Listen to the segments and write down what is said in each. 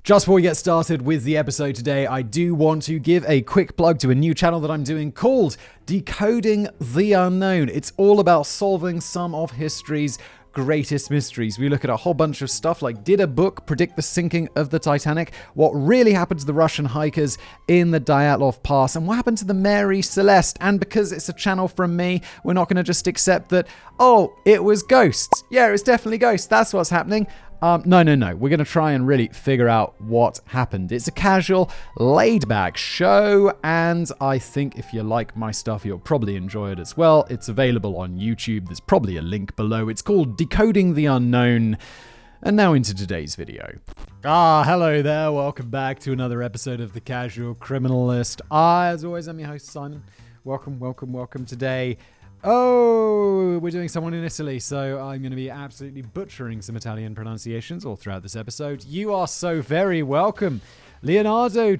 Just before we get started with the episode today, I do want to give a quick plug to a new channel that I'm doing called Decoding the Unknown. It's all about solving some of history's greatest mysteries. We look at a whole bunch of stuff like, did a book predict the sinking of the Titanic? What really happened to the Russian hikers in the Dyatlov Pass? And what happened to the Mary Celeste? And because it's a channel from me, we're not going to just accept that, oh, it was ghosts. Yeah, it was definitely ghosts. That's what's happening. No. We're going to try and really figure out what happened. It's a casual, laid-back show, and I think if you like my stuff, you'll probably enjoy it as well. It's available on YouTube. There's probably a link below. It's called Decoding the Unknown. And now into today's video. Hello there. Welcome back to another episode of The Casual Criminalist. As always, I'm your host, Simon. Welcome today. Oh, we're doing someone in Italy, so I'm going to be absolutely butchering some Italian pronunciations all throughout this episode. You are so very welcome. Leonarda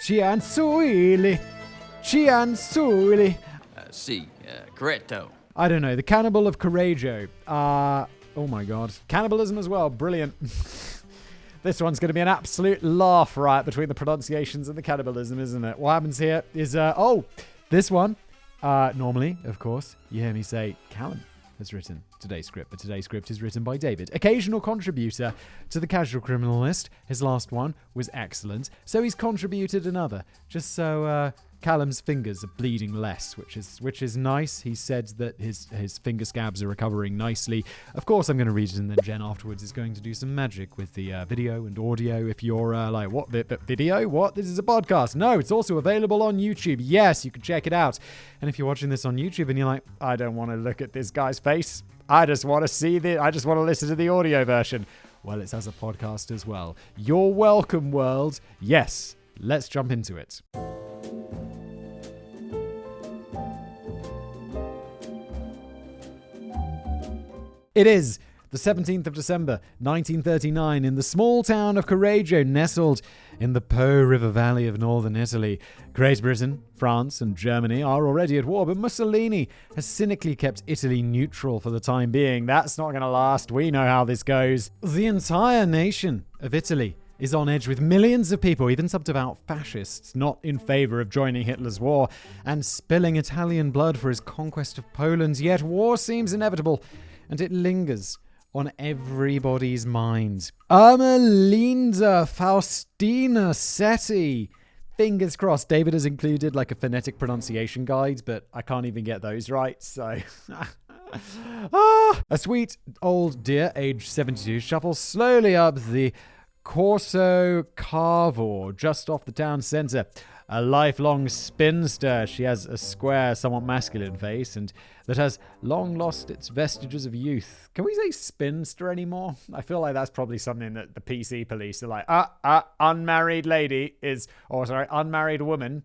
Ciancuilli. Corretto. I don't know, the Cannibal of Correggio. Oh my god. Cannibalism as well, brilliant. This one's going to be an absolute laugh right between the pronunciations and the cannibalism, isn't it? What happens here is, this one. Normally, of course, you hear me say Callum has written today's script, but today's script is written by David, occasional contributor to The Casual Criminalist. His last one was excellent, so he's contributed another, just so Callum's fingers are bleeding less, which is nice. He said that his finger scabs are recovering nicely. Of course, I'm going to read it, and then Jen afterwards is going to do some magic with the video and audio. If you're like, what, video? What? This is a podcast. No, it's also available on YouTube. Yes, you can check it out. And if you're watching this on YouTube and you're like, I don't want to look at this guy's face. I just want to listen to the audio version. Well, it's as a podcast as well. You're welcome, world. Yes, let's jump into it. It is the 17th of December, 1939, in the small town of Correggio, nestled in the Po River Valley of northern Italy. Great Britain, France, and Germany are already at war, but Mussolini has cynically kept Italy neutral for the time being. That's not going to last. We know how this goes. The entire nation of Italy is on edge, with millions of people, even some devout fascists, not in favor of joining Hitler's war and spilling Italian blood for his conquest of Poland. Yet war seems inevitable, and it lingers on everybody's mind. Ermelinda Faustina Setti. Fingers crossed. David has included like a phonetic pronunciation guide, but I can't even get those right, so... A sweet old dear, age 72, shuffles slowly up the Corso Cavo, just off the town centre. A lifelong spinster, she has a square, somewhat masculine face, and that has long lost its vestiges of youth. Can we say spinster anymore? I feel like that's probably something that the PC police are like, unmarried woman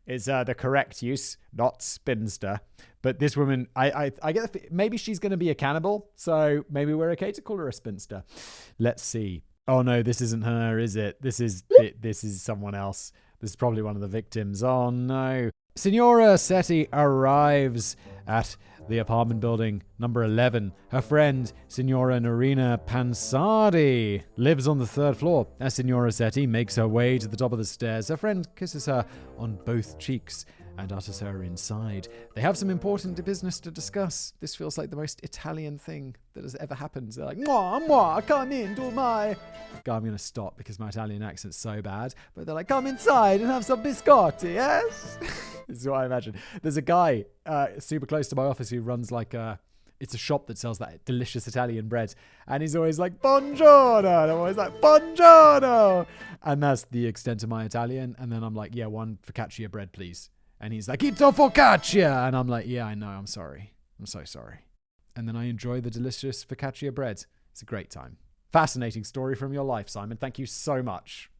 is the correct use, not spinster. But this woman, I get maybe she's going to be a cannibal, so maybe we're okay to call her a spinster. Let's see. Oh no, this isn't her, is it? This is someone else. This is probably one of the victims. Oh no. Signora Setti arrives at the apartment building number 11. Her friend, Signora Norina Pansardi, lives on the third floor. As Signora Setti makes her way to the top of the stairs, her friend kisses her on both cheeks and ushers her inside. They have some important business to discuss. This feels like the most Italian thing that has ever happened. They're like, moi, come in, do my... God, I'm going to stop because my Italian accent's so bad. But they're like, come inside and have some biscotti, yes? This is what I imagine. There's a guy super close to my office who runs like it's a shop that sells that delicious Italian bread. And he's always like, buongiorno. And I'm always like, buongiorno. And that's the extent of my Italian. And then I'm like, yeah, one focaccia bread, please. And he's like, it's a focaccia. And I'm like, yeah, I know. I'm sorry. I'm so sorry. And then I enjoy the delicious focaccia bread. It's a great time. Fascinating story from your life, Simon. Thank you so much.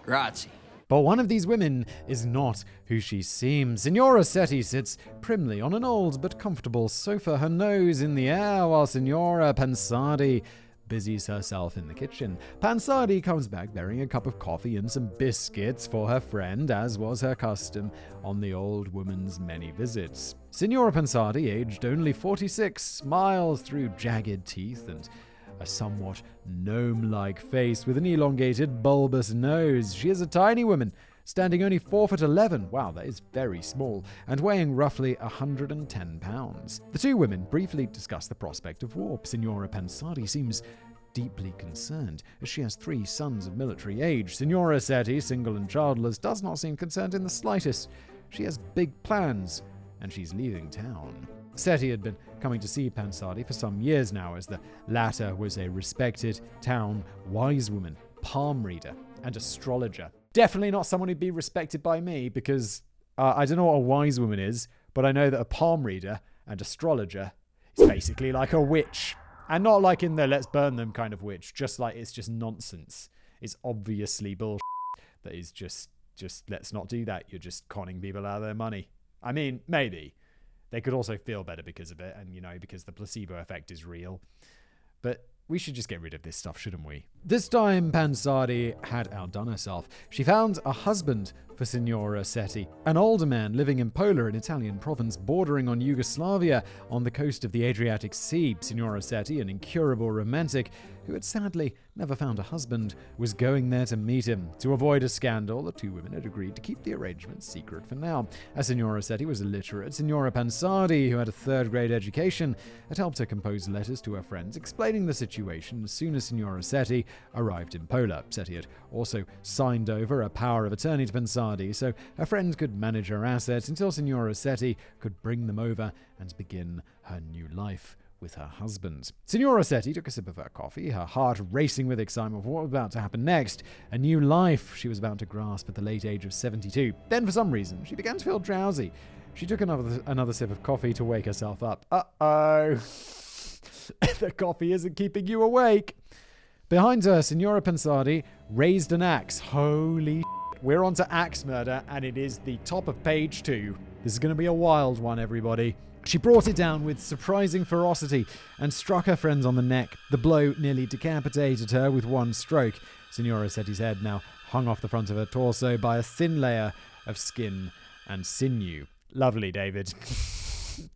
Grazie. But one of these women is not who she seems. Signora Setti sits primly on an old but comfortable sofa, her nose in the air, while Signora Pansardi busies herself in the kitchen. Pansardi comes back bearing a cup of coffee and some biscuits for her friend, as was her custom on the old woman's many visits. Signora Pansardi, aged only 46, smiles through jagged teeth and a somewhat gnome-like face with an elongated, bulbous nose. She is a tiny woman, standing only 4'11". Wow, that is very small, and weighing roughly 110 pounds. The two women briefly discuss the prospect of war. Signora Pensardi seems deeply concerned, as she has 3 sons of military age. Signora Setti, single and childless, does not seem concerned in the slightest. She has big plans, and she's leaving town. Setti had been coming to see Pensardi for some years now, as the latter was a respected town wise woman, palm reader, and astrologer. Definitely not someone who'd be respected by me, because I don't know what a wise woman is, but I know that a palm reader and astrologer is basically like a witch. And not like in the let's burn them kind of witch, just like it's just nonsense. It's obviously bullshit that is just let's not do that. You're just conning people out of their money. I mean, maybe. They could also feel better because of it, and, because the placebo effect is real. But we should just get rid of this stuff, shouldn't we? This time, Pensardi had outdone herself. She found a husband for Signora Setti, an older man living in Pola, an Italian province bordering on Yugoslavia on the coast of the Adriatic Sea. Signora Setti, an incurable romantic who had sadly never found a husband, was going there to meet him. To avoid a scandal, the two women had agreed to keep the arrangement secret for now. As Signora Setti was illiterate, Signora Pensardi, who had a third-grade education, had helped her compose letters to her friends explaining the situation as soon as Signora Setti arrived in Pola. Setti had also signed over a power of attorney to Pensardi, so her friends could manage her assets until Signora Setti could bring them over and begin her new life with her husband. Signora Setti took a sip of her coffee, her heart racing with excitement for what was about to happen next. A new life she was about to grasp at the late age of 72. Then, for some reason, she began to feel drowsy. She took another sip of coffee to wake herself up. Uh-oh. The coffee isn't keeping you awake. Behind her, Signora Pensardi raised an axe. Holy shit. We're on to axe murder, and it is the top of page 2. This is going to be a wild one, everybody. She brought it down with surprising ferocity and struck her friends on the neck. The blow nearly decapitated her with one stroke. Signora Setti's head now hung off the front of her torso by a thin layer of skin and sinew. Lovely, David.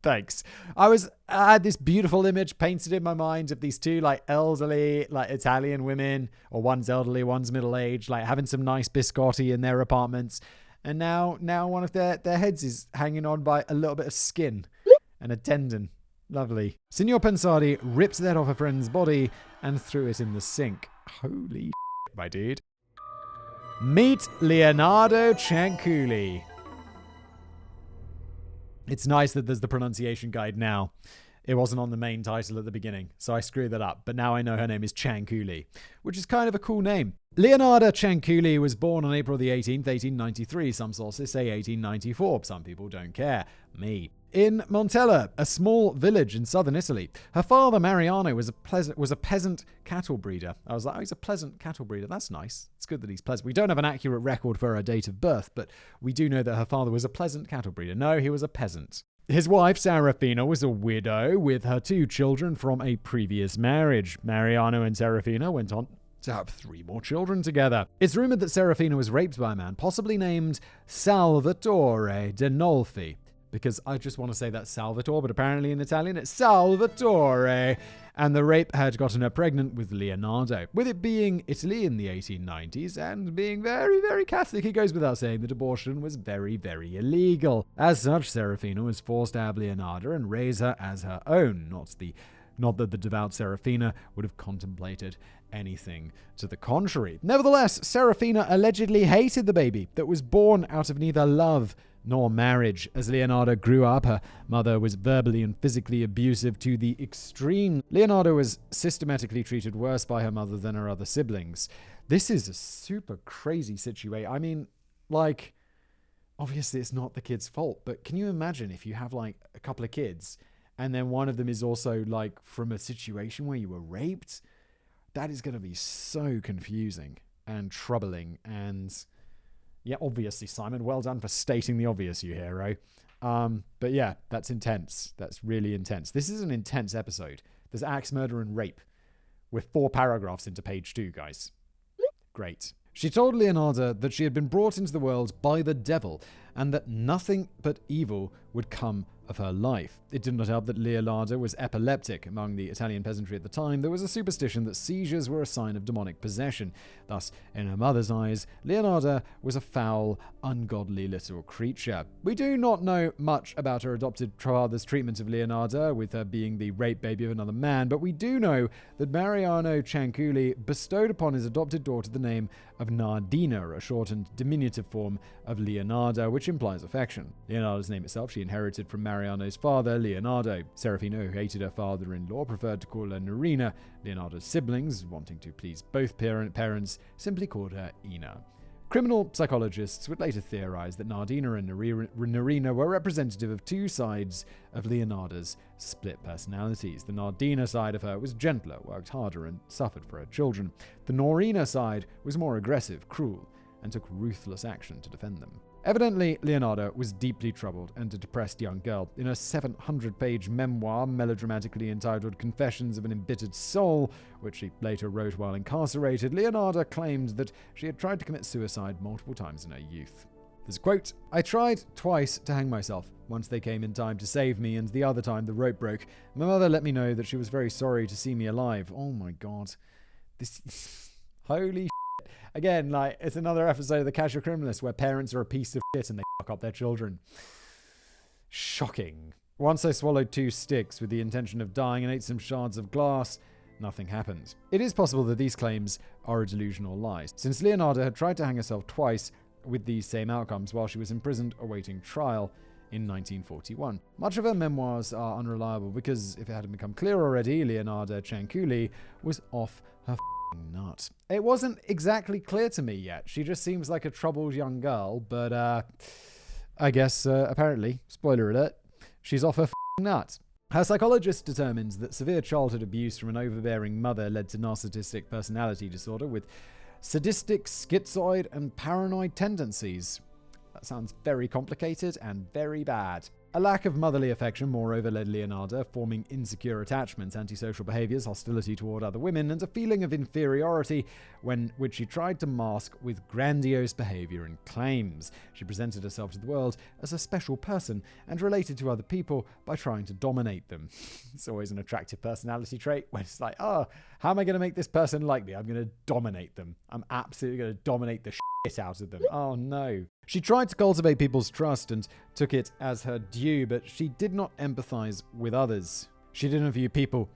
Thanks. I had this beautiful image painted in my mind of these two elderly Italian women, or one's elderly, one's middle-aged, having some nice biscotti in their apartments. And now one of their heads is hanging on by a little bit of skin and a tendon. Lovely. Signor Pensardi ripped that off her friend's body and threw it in the sink. Holy shit, my dude. Meet Leonardo Ciancuilli. It's nice that there's the pronunciation guide now. It wasn't on the main title at the beginning, so I screwed that up. But now I know her name is Ciancuilli, which is kind of a cool name. Leonarda Ciancuilli was born on April the 18th, 1893. Some sources say 1894. Some people don't care. Me. In Montella, a small village in southern Italy. Her father, Mariano, was a peasant cattle breeder. I was like, oh, he's a pleasant cattle breeder. That's nice. It's good that he's pleasant. We don't have an accurate record for her date of birth, but we do know that her father was a pleasant cattle breeder. No, he was a peasant. His wife, Serafina, was a widow with her 2 children from a previous marriage. Mariano and Serafina went on to have 3 more children together. It's rumored that Serafina was raped by a man, possibly named Salvatore de Nolfi. Because I just want to say that's Salvatore, but apparently in Italian it's Salvatore. And the rape had gotten her pregnant with Leonardo. With it being Italy in the 1890s and being very, very Catholic, it goes without saying that abortion was very, very illegal. As such, Serafina was forced to have Leonardo and raise her as her own. Not that the devout Serafina would have contemplated anything to the contrary. Nevertheless, Serafina allegedly hated the baby that was born out of neither love nor marriage. As Leonardo grew up, her mother was verbally and physically abusive to the extreme. Leonardo was systematically treated worse by her mother than her other siblings. This is a super crazy situation. I mean, obviously it's not the kid's fault, but can you imagine if you have a couple of kids and then one of them is also from a situation where you were raped? That is going to be so confusing and troubling. And yeah, obviously, Simon, well done for stating the obvious, you hero. But yeah, that's intense. That's really intense. This is an intense episode. There's axe murder and rape. We're 4 paragraphs into page 2, guys. Great. She told Leonarda that she had been brought into the world by the devil and that nothing but evil would come of her life. It did not help that Leonarda was epileptic. Among the Italian peasantry at the time, there was a superstition that seizures were a sign of demonic possession. Thus, in her mother's eyes, Leonarda was a foul, ungodly little creature. We do not know much about her adopted father's treatment of Leonarda, with her being the rape baby of another man, but we do know that Mariano Ciancuilli bestowed upon his adopted daughter the name of Nardina, a shortened diminutive form of Leonarda, which implies affection. Leonarda's name itself she inherited from Mariano's father, Leonardo. Serafino, who hated her father-in-law, preferred to call her Narina. Leonardo's siblings, wanting to please both parents, simply called her Ina. Criminal psychologists would later theorize that Nardina and Narina were representative of two sides of Leonarda's split personalities. The Nardina side of her was gentler, worked harder, and suffered for her children. The Narina side was more aggressive, cruel, and took ruthless action to defend them. Evidently, Leonarda was deeply troubled and a depressed young girl. In her 700-page memoir, melodramatically entitled Confessions of an Embittered Soul, which she later wrote while incarcerated, Leonarda claimed that she had tried to commit suicide multiple times in her youth. There's a quote, "I tried twice to hang myself. Once they came in time to save me, and the other time the rope broke. My mother let me know that she was very sorry to see me alive." Oh my god. This... Holy Again, like, it's another episode of The Casual Criminalist where parents are a piece of shit and they fuck up their children. Shocking. Once I swallowed 2 sticks with the intention of dying and ate some shards of glass. Nothing happened. It is possible that these claims are a delusion or lies, since Leonarda had tried to hang herself twice with these same outcomes while she was imprisoned awaiting trial in 1941. Much of her memoirs are unreliable because, if it hadn't become clear already, Leonarda Ciancuilli was off her nut. It wasn't exactly clear to me yet. She just seems like a troubled young girl, but I guess apparently, spoiler alert, she's off her nut. Her psychologist determines that severe childhood abuse from an overbearing mother led to narcissistic personality disorder with sadistic, schizoid, and paranoid tendencies. That sounds very complicated and very bad. A lack of motherly affection, moreover, led Leonarda forming insecure attachments, antisocial behaviors, hostility toward other women, and a feeling of inferiority which she tried to mask with grandiose behavior and claims. She presented herself to the world as a special person and related to other people by trying to dominate them. It's always an attractive personality trait when it's like, oh, how am I going to make this person like me? I'm going to dominate them. I'm absolutely going to dominate the shit out of them. Oh no. She tried to cultivate people's trust and took it as her due, but she did not empathize with others. She didn't view people,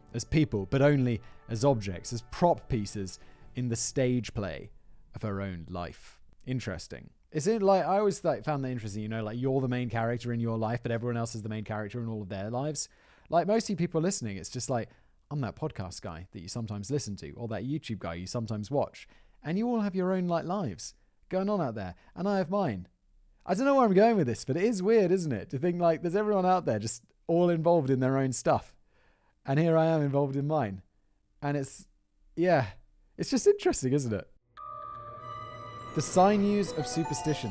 but only as objects, as prop pieces in the stage play of her own life. Interesting. It's like, I always found that interesting, you're the main character in your life, but everyone else is the main character in all of their lives. Like, most of you people listening, it's just like, I'm that podcast guy that you sometimes listen to, or that YouTube guy you sometimes watch, and you all have your own lives going on out there, and I have mine. I don't know where I'm going with this, but it is weird, isn't it? To think there's everyone out there just all involved in their own stuff. And here I am involved in mine. And it's just interesting, isn't it? The sinews of superstition.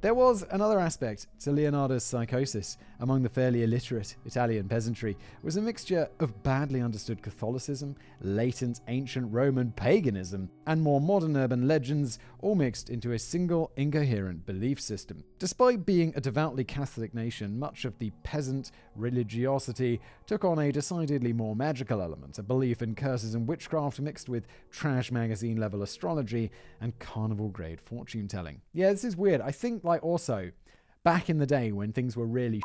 There was another aspect to Leonarda's psychosis among the fairly illiterate Italian peasantry. It was a mixture of badly understood Catholicism, latent ancient Roman paganism, and more modern urban legends, all mixed into a single incoherent belief system. Despite being a devoutly Catholic nation, much of the peasant religiosity took on a decidedly more magical element, a belief in curses and witchcraft mixed with trash magazine-level astrology and carnival-grade fortune-telling. Yeah, this is weird. I think also, back in the day when things were really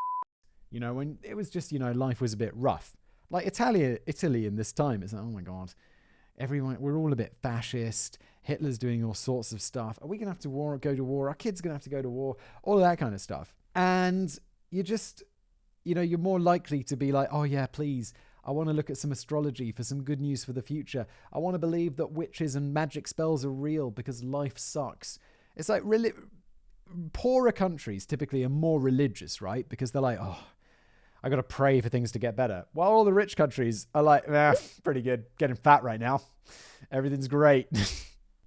when it was just, life was a bit rough. Like Italy in this time, it's like, oh my God, we're all a bit fascist. Hitler's doing all sorts of stuff. Are we going to have to go to war? Our kids are going to have to go to war? All of that kind of stuff. And you just, you're more likely to be like, oh yeah, please, I want to look at some astrology for some good news for the future. I want to believe that witches and magic spells are real because life sucks. It's like, really, poorer countries typically are more religious, right? Because they're like, oh, I got to pray for things to get better. While all the rich countries are like, pretty good, getting fat right now. Everything's great.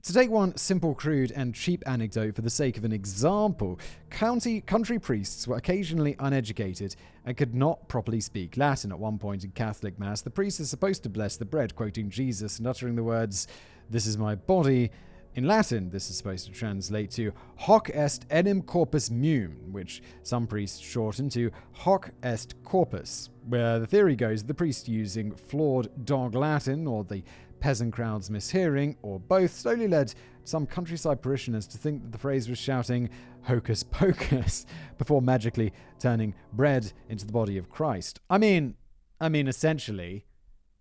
To take one simple, crude, and cheap anecdote for the sake of an example, country priests were occasionally uneducated and could not properly speak Latin. At one point in Catholic Mass, the priest is supposed to bless the bread, quoting Jesus and uttering the words, "This is my body," In Latin, this is supposed to translate to hoc est enim corpus meum, which some priests shorten to hoc est corpus, where the theory goes the priest using flawed dog Latin or the peasant crowd's mishearing, or both, slowly led some countryside parishioners to think that the phrase was shouting hocus pocus before magically turning bread into the body of Christ. I mean, essentially,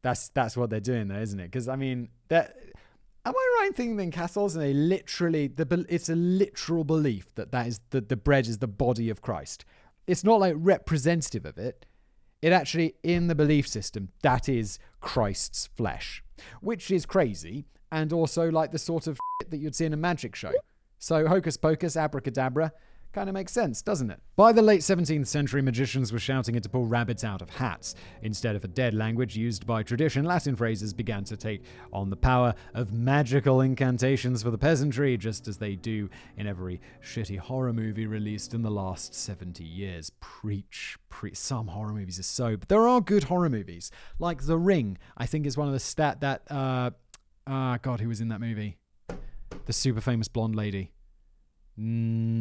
that's what they're doing there, isn't it? Because, am I right in thinking that in Catholics, they literally, it's a literal belief that the bread is the body of Christ. It's not like representative of it. It actually, in the belief system, that is Christ's flesh, which is crazy, and also like the sort of shit that you'd see in a magic show. So hocus pocus, abracadabra, kind of makes sense, doesn't it? By the late 17th century, magicians were shouting it to pull rabbits out of hats. Instead of a dead language used by tradition, Latin phrases began to take on the power of magical incantations for the peasantry, just as they do in every shitty horror movie released in the last 70 years. Preach. Some horror movies are so, but there are good horror movies. Like The Ring, I think is one of the God, who was in that movie? The super famous blonde lady. Naomi.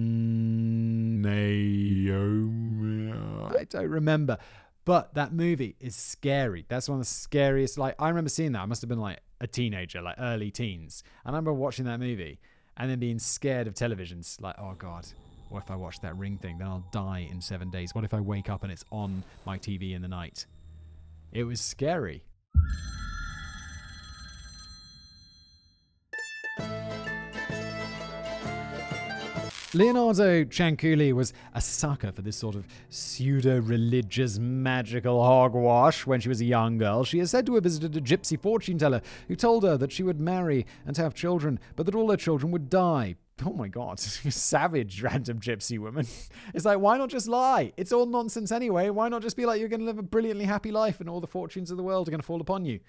I don't remember, but that movie is scary. That's one of the scariest. Like, I remember seeing that. I must have been like a teenager, like early teens, and I remember watching that movie and then being scared of televisions. Like, oh god, what if I watch that Ring thing? Then I'll die in 7 days. What if I wake up and it's on my TV in the night? It was scary. Leonarda Ciancuilli was a sucker for this sort of pseudo-religious magical hogwash when she was a young girl. She is said to have visited a gypsy fortune teller who told her that she would marry and have children, but that all her children would die. Oh my god, savage random gypsy woman. It's like, why not just lie? It's all nonsense anyway. Why not just be like, you're going to live a brilliantly happy life and all the fortunes of the world are going to fall upon you?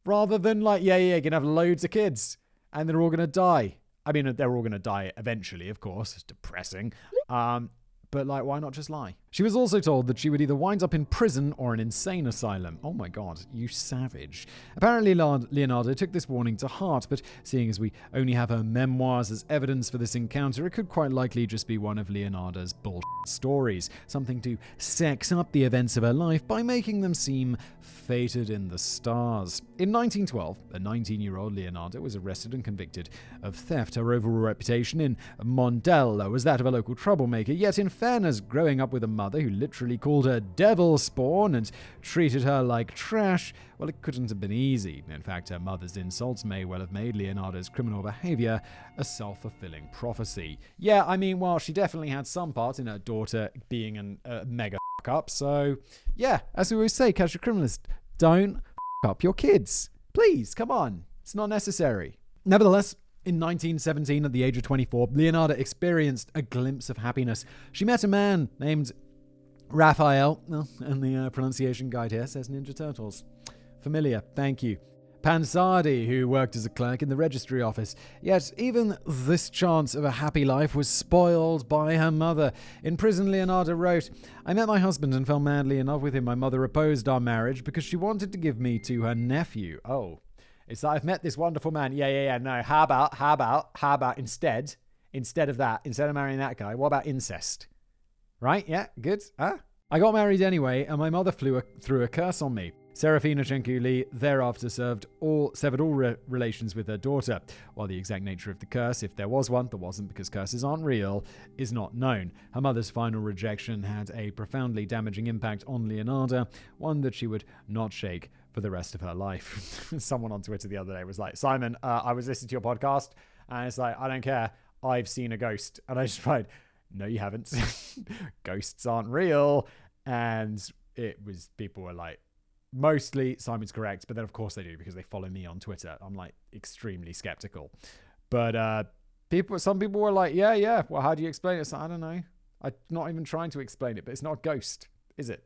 Rather than like, you're going to have loads of kids and they're all going to die. I mean, they're all going to die eventually, of course. It's depressing. But, like, why not just lie? She was also told that she would either wind up in prison or an insane asylum. Oh my god, you savage. Apparently, Leonarda took this warning to heart, but seeing as we only have her memoirs as evidence for this encounter, it could quite likely just be one of Leonarda's bullshit stories. Something to sex up the events of her life by making them seem fated in the stars. In 1912, a 19-year-old Leonarda was arrested and convicted of theft. Her overall reputation in Mondello was that of a local troublemaker, yet in fairness, growing up with a mother who literally called her devil spawn and treated her like trash, well, it couldn't have been easy. In fact, her mother's insults may well have made Leonarda's criminal behavior a self-fulfilling prophecy. Yeah, I mean, well, she definitely had some part in her daughter being a mega up, so yeah, as we always say, casual criminalists, don't up your kids. Please, come on. It's not necessary. Nevertheless, in 1917, at the age of 24, Leonarda experienced a glimpse of happiness. She met a man named Raphael, and the pronunciation guide here says Ninja Turtles. Familiar, thank you. Pansardi, who worked as a clerk in the registry office. Yet even this chance of a happy life was spoiled by her mother. In prison, Leonarda wrote, "I met my husband and fell madly in love with him. My mother opposed our marriage because she wanted to give me to her nephew." Oh. It's like, I've met this wonderful man. Yeah. No, how about instead of that, instead of marrying that guy, what about incest? Right? Yeah, good. Huh? I got married anyway, and my mother threw a curse on me. Serafina Ciancuilli thereafter severed all relations with her daughter, while the exact nature of the curse, if there was one, there wasn't because curses aren't real, is not known. Her mother's final rejection had a profoundly damaging impact on Leonarda, one that she would not shake for the rest of her life. Someone on Twitter the other day was like, "Simon, I was listening to your podcast," and it's like, "I don't care, I've seen a ghost." And I just replied, "No, you haven't. Ghosts aren't real." And people were like, mostly Simon's correct, but then of course they do because they follow me on Twitter. I'm like extremely skeptical. But some people were like, yeah. Well, how do you explain it? So I don't know. I'm not even trying to explain it, but it's not a ghost, is it?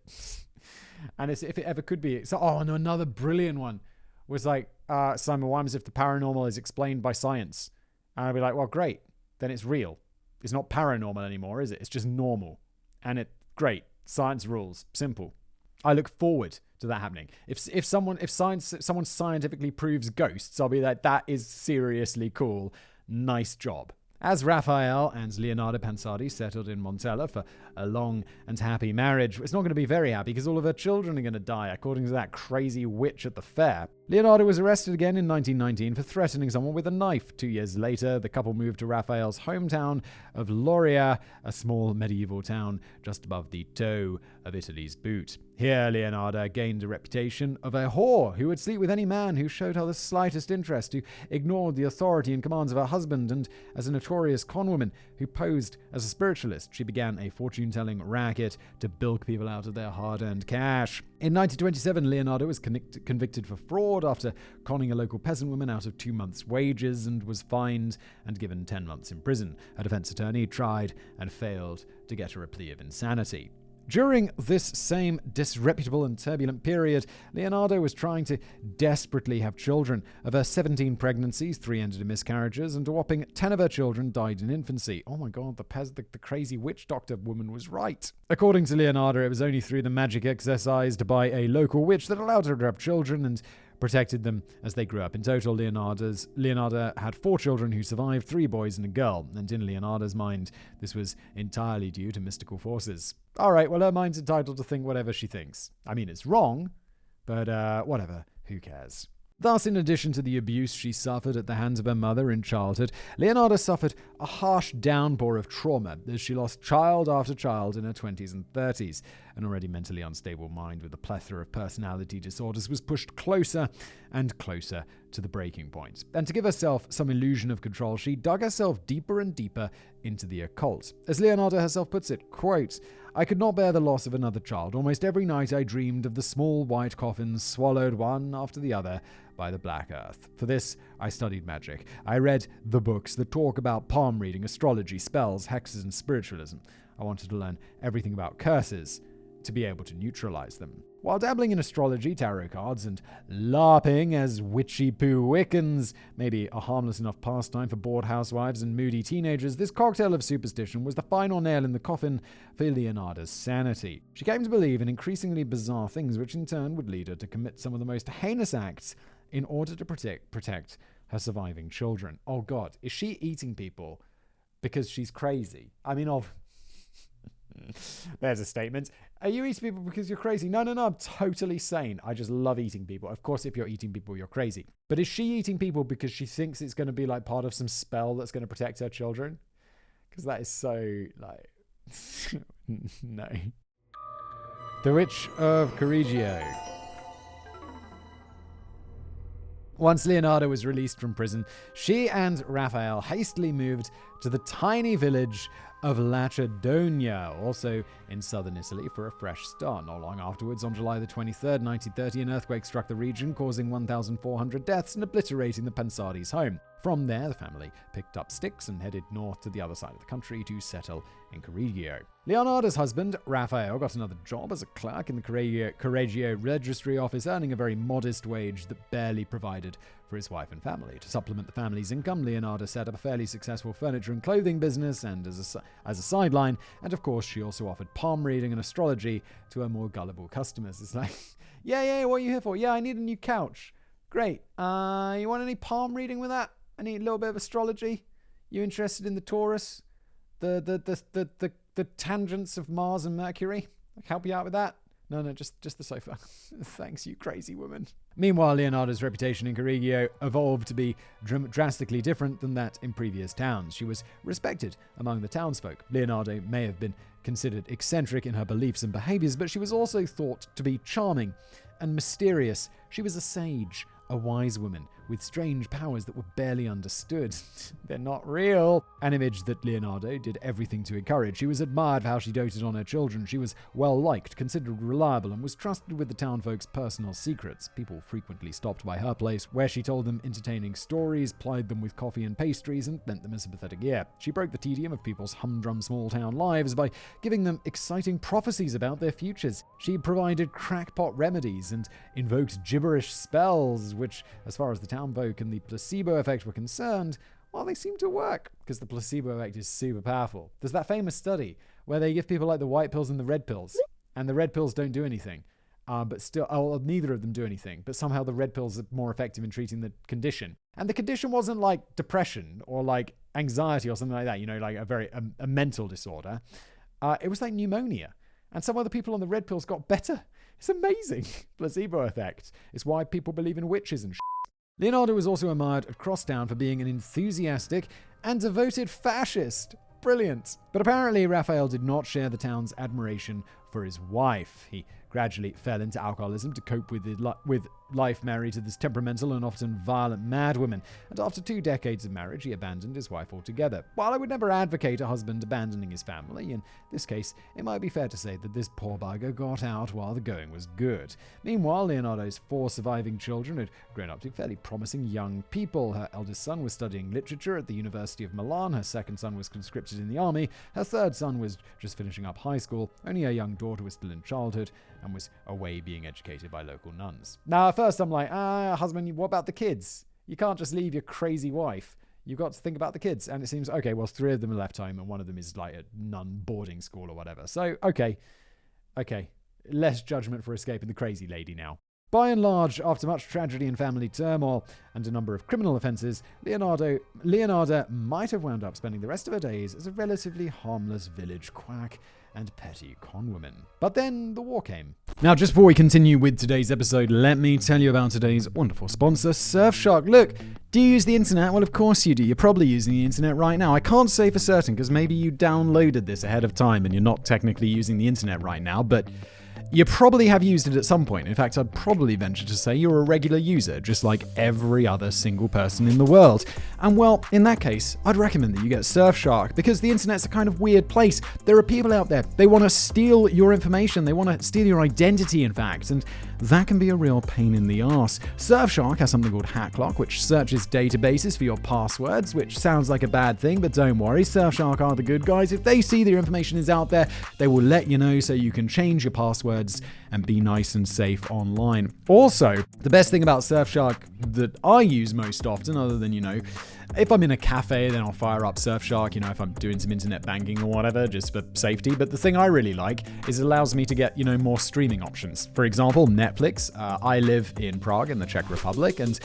And if it ever could be. So, another brilliant one was like, Simon, why as if the paranormal is explained by science? And I'd be like, well, great. Then it's real. It's not paranormal anymore, is it? It's just normal. And great. Science rules. Simple. I look forward to that happening. If someone scientifically proves ghosts, I'll be like, that is seriously cool. Nice job. As Raphael and Leonarda Pansardi settled in Montella for a long and happy marriage, it's not going to be very happy because all of her children are going to die, according to that crazy witch at the fair. Leonarda was arrested again in 1919 for threatening someone with a knife. 2 years later, the couple moved to Raphael's hometown of Lauria, a small medieval town just above the toe of Italy's boot. Here, Leonarda gained a reputation of a whore who would sleep with any man who showed her the slightest interest, who ignored the authority and commands of her husband, and as a notorious conwoman who posed as a spiritualist, she began a fortune-telling racket to bilk people out of their hard-earned cash. In 1927, Leonarda was convicted for fraud after conning a local peasant woman out of 2 months' wages and was fined and given 10 months in prison. Her defense attorney tried and failed to get her a plea of insanity. During this same disreputable and turbulent period, Leonarda was trying to desperately have children. Of her 17 pregnancies, 3 ended in miscarriages, and a whopping 10 of her children died in infancy. Oh my god, the crazy witch doctor woman was right. According to Leonarda, it was only through the magic exercised by a local witch that allowed her to have children and protected them as they grew up. In total, Leonarda had 4 children who survived, 3 boys and a girl, and in Leonarda's mind, this was entirely due to mystical forces. Alright, well, her mind's entitled to think whatever she thinks. I mean, it's wrong, but whatever, who cares? Thus, in addition to the abuse she suffered at the hands of her mother in childhood, Leonarda suffered a harsh downpour of trauma as she lost child after child in her 20s and 30s. An already mentally unstable mind with a plethora of personality disorders was pushed closer and closer to the breaking point. And to give herself some illusion of control, she dug herself deeper and deeper into the occult. As Leonarda herself puts it, quote, "I could not bear the loss of another child. Almost every night I dreamed of the small white coffins swallowed one after the other by the black earth. For this, I studied magic. I read the books that talk about palm reading, astrology, spells, hexes, and spiritualism. I wanted to learn everything about curses to be able to neutralize them." While dabbling in astrology, tarot cards, and LARPing as witchy-poo Wiccans may be a harmless enough pastime for bored housewives and moody teenagers, this cocktail of superstition was the final nail in the coffin for Leonarda's sanity. She came to believe in increasingly bizarre things, which in turn would lead her to commit some of the most heinous acts in order to protect her surviving children. Oh god, is she eating people because she's crazy? I mean, there's a statement. Are you eating people because you're crazy? No, I'm totally sane. I just love eating people. Of course, if you're eating people, you're crazy. But is she eating people because she thinks it's going to be like part of some spell that's going to protect her children? Because that is so, like, no. The Witch of Correggio. Once Leonarda was released from prison, she and Raphael hastily moved to the tiny village of Lacedonia, also in southern Italy, for a fresh start. Not long afterwards, on July the 23rd, 1930, an earthquake struck the region, causing 1,400 deaths and obliterating the Pansardi's home. From there, the family picked up sticks and headed north to the other side of the country to settle in Correggio. Leonarda's husband, Raphael, got another job as a clerk in the Correggio registry office, earning a very modest wage that barely provided for his wife and family. To supplement the family's income, Leonarda set up a fairly successful furniture and clothing business, and as a sideline, and of course she also offered palm reading and astrology to her more gullible customers. It's like, yeah, what are you here for? Yeah, I need a new couch. Great. You want any palm reading with that? I need a little bit of astrology. You interested in the Taurus? The tangents of Mars and Mercury? I can help you out with that. No, just the sofa. Thanks, you crazy woman. Meanwhile, Leonarda's reputation in Correggio evolved to be drastically different than that in previous towns. She was respected among the townsfolk. Leonarda may have been considered eccentric in her beliefs and behaviors, but she was also thought to be charming and mysterious. She was a sage, a wise woman with strange powers that were barely understood. They're not real. An image that Leonarda did everything to encourage. She was admired for how she doted on her children. She was well-liked, considered reliable, and was trusted with the townfolk's personal secrets. People frequently stopped by her place, where she told them entertaining stories, plied them with coffee and pastries, and lent them a sympathetic ear. She broke the tedium of people's humdrum small-town lives by giving them exciting prophecies about their futures. She provided crackpot remedies and invoked gibberish spells, which, as far as the townfolk and the placebo effect were concerned, well, they seem to work, because the placebo effect is super powerful. There's that famous study where they give people like the white pills and the red pills, and the red pills don't do anything. But still, neither of them do anything. But somehow the red pills are more effective in treating the condition. And the condition wasn't like depression or like anxiety or something like that, like a mental disorder. It was like pneumonia. And some other people on the red pills got better. It's amazing. Placebo effect. It's why people believe in witches and shit. Leonarda was also admired across town for being an enthusiastic and devoted fascist. Brilliant. But apparently Raphael did not share the town's admiration for his wife. He gradually fell into alcoholism to cope with life married to this temperamental and often violent madwoman, and after 2 decades of marriage, he abandoned his wife altogether. While I would never advocate a husband abandoning his family, in this case, it might be fair to say that this poor bugger got out while the going was good. Meanwhile, Leonardo's 4 surviving children had grown up to fairly promising young people. Her eldest son was studying literature at the University of Milan, her second son was conscripted in the army, her third son was just finishing up high school, only her young daughter was still in childhood and was away being educated by local nuns. Now, at first I'm like, husband, what about the kids? You can't just leave your crazy wife. You've got to think about the kids. And it seems, okay, well, 3 of them are left home and one of them is like a nun boarding school or whatever. So, okay. Less judgment for escaping the crazy lady now. By and large, after much tragedy and family turmoil and a number of criminal offences, Leonarda might have wound up spending the rest of her days as a relatively harmless village quack and petty conwoman. But then the war came. Now, just before we continue with today's episode, let me tell you about today's wonderful sponsor, Surfshark. Look, do you use the internet? Well, of course you do. You're probably using the internet right now. I can't say for certain because maybe you downloaded this ahead of time and you're not technically using the internet right now, but you probably have used it at some point. In fact, I'd probably venture to say you're a regular user, just like every other single person in the world. And well, in that case, I'd recommend that you get Surfshark, because the internet's a kind of weird place. There are people out there, they want to steal your information, they want to steal your identity, in fact, and that can be a real pain in the arse. Surfshark has something called HackLock, which searches databases for your passwords, which sounds like a bad thing, but don't worry, Surfshark are the good guys. If they see that your information is out there, they will let you know so you can change your passwords and be nice and safe online. Also, the best thing about Surfshark that I use most often, other than, if I'm in a cafe, then I'll fire up Surfshark, if I'm doing some internet banking or whatever, just for safety. But the thing I really like is it allows me to get, more streaming options. For example, Netflix. I live in Prague in the Czech Republic, and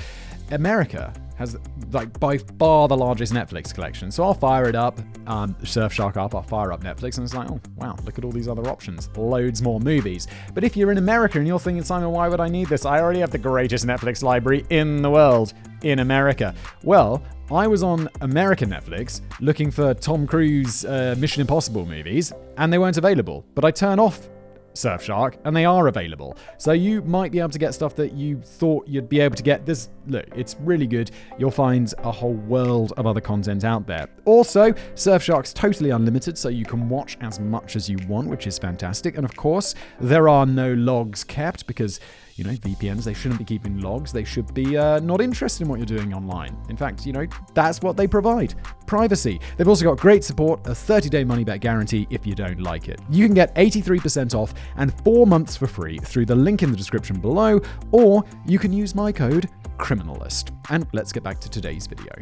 America has by far the largest Netflix collection. So I'll fire it up, Surfshark up, I'll fire up Netflix, and it's like, oh, wow, look at all these other options. Loads more movies. But if you're in America and you're thinking, Simon, why would I need this? I already have the greatest Netflix library in the world in America. Well, I was on American Netflix looking for Tom Cruise Mission Impossible movies, and they weren't available. But I turn off Surfshark, and they are available. So you might be able to get stuff that you thought you'd be able to get. Look, it's really good. You'll find a whole world of other content out there. Also, Surfshark's totally unlimited, so you can watch as much as you want, which is fantastic. And of course, there are no logs kept because, VPNs, they shouldn't be keeping logs. They should be not interested in what you're doing online. In fact, that's what they provide. Privacy. They've also got great support, a 30-day money-back guarantee if you don't like it. You can get 83% off and 4 months for free through the link in the description below, or you can use my code Criminalist. And let's get back to today's video.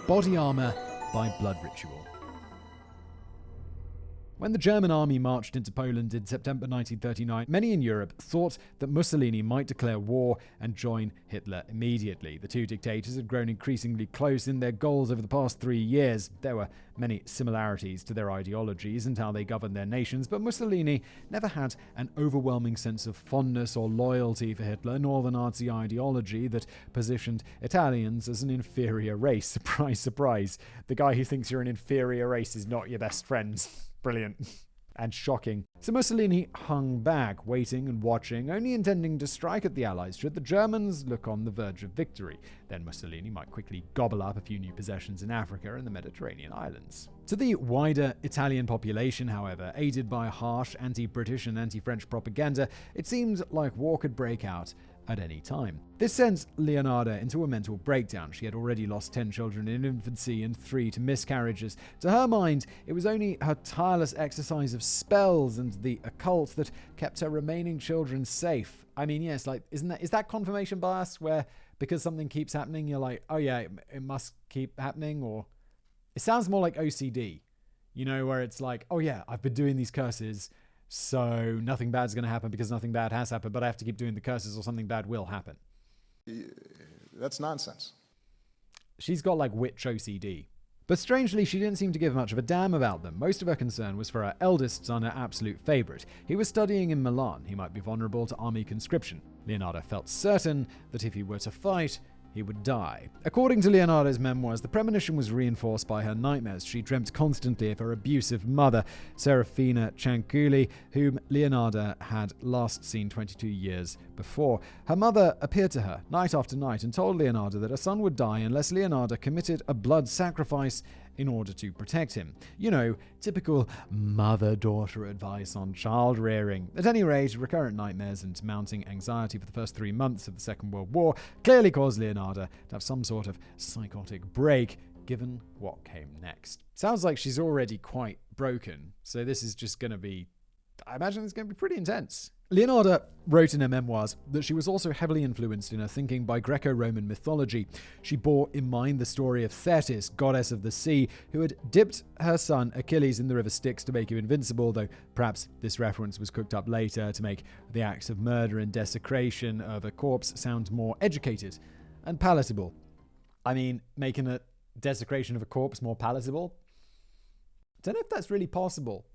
Body armor by blood ritual. When the German army marched into Poland in September 1939, many in Europe thought that Mussolini might declare war and join Hitler immediately. The two dictators had grown increasingly close in their goals over the past 3 years. There were many similarities to their ideologies and how they governed their nations, but Mussolini never had an overwhelming sense of fondness or loyalty for Hitler, nor the Nazi ideology that positioned Italians as an inferior race. Surprise, surprise. The guy who thinks you're an inferior race is not your best friend. Brilliant. And shocking. So Mussolini hung back, waiting and watching, only intending to strike at the Allies should the Germans look on the verge of victory. Then Mussolini might quickly gobble up a few new possessions in Africa and the Mediterranean islands. To the wider Italian population, however, aided by harsh anti-British and anti-French propaganda, it seemed like war could break out at any time. This sent Leonarda into a mental breakdown. She had already lost 10 children in infancy and 3 to miscarriages. To her mind, it was only her tireless exercise of spells and the occult that kept her remaining children safe. I mean, yes, is that confirmation bias where because something keeps happening, you're like, oh yeah, it must keep happening? Or it sounds more like OCD, where it's like, oh yeah, I've been doing these curses So nothing bad's going to happen because nothing bad has happened, but I have to keep doing the curses or something bad will happen. That's nonsense. She's got like witch OCD. But strangely, she didn't seem to give much of a damn about them. Most of her concern was for her eldest son, her absolute favorite. He was studying in Milan. He might be vulnerable to army conscription. Leonarda felt certain that if he were to fight, he would die. According to Leonarda's memoirs, the premonition was reinforced by her nightmares. She dreamt constantly of her abusive mother, Serafina Ciancuilli, whom Leonarda had last seen 22 years before. Her mother appeared to her night after night and told Leonarda that her son would die unless Leonarda committed a blood sacrifice in order to protect him. You know, typical mother-daughter advice on child rearing. At any rate, recurrent nightmares and mounting anxiety for the first 3 months of the Second World War clearly caused Leonarda to have some sort of psychotic break, given what came next. Sounds like she's already quite broken, so this is just going to be, I imagine it's going to be pretty intense. Leonarda wrote in her memoirs that she was also heavily influenced in her thinking by Greco-Roman mythology. She bore in mind the story of Thetis, goddess of the sea, who had dipped her son Achilles in the river Styx to make him invincible, though perhaps this reference was cooked up later to make the acts of murder and desecration of a corpse sound more educated and palatable. I mean, making a desecration of a corpse more palatable? I don't know if that's really possible.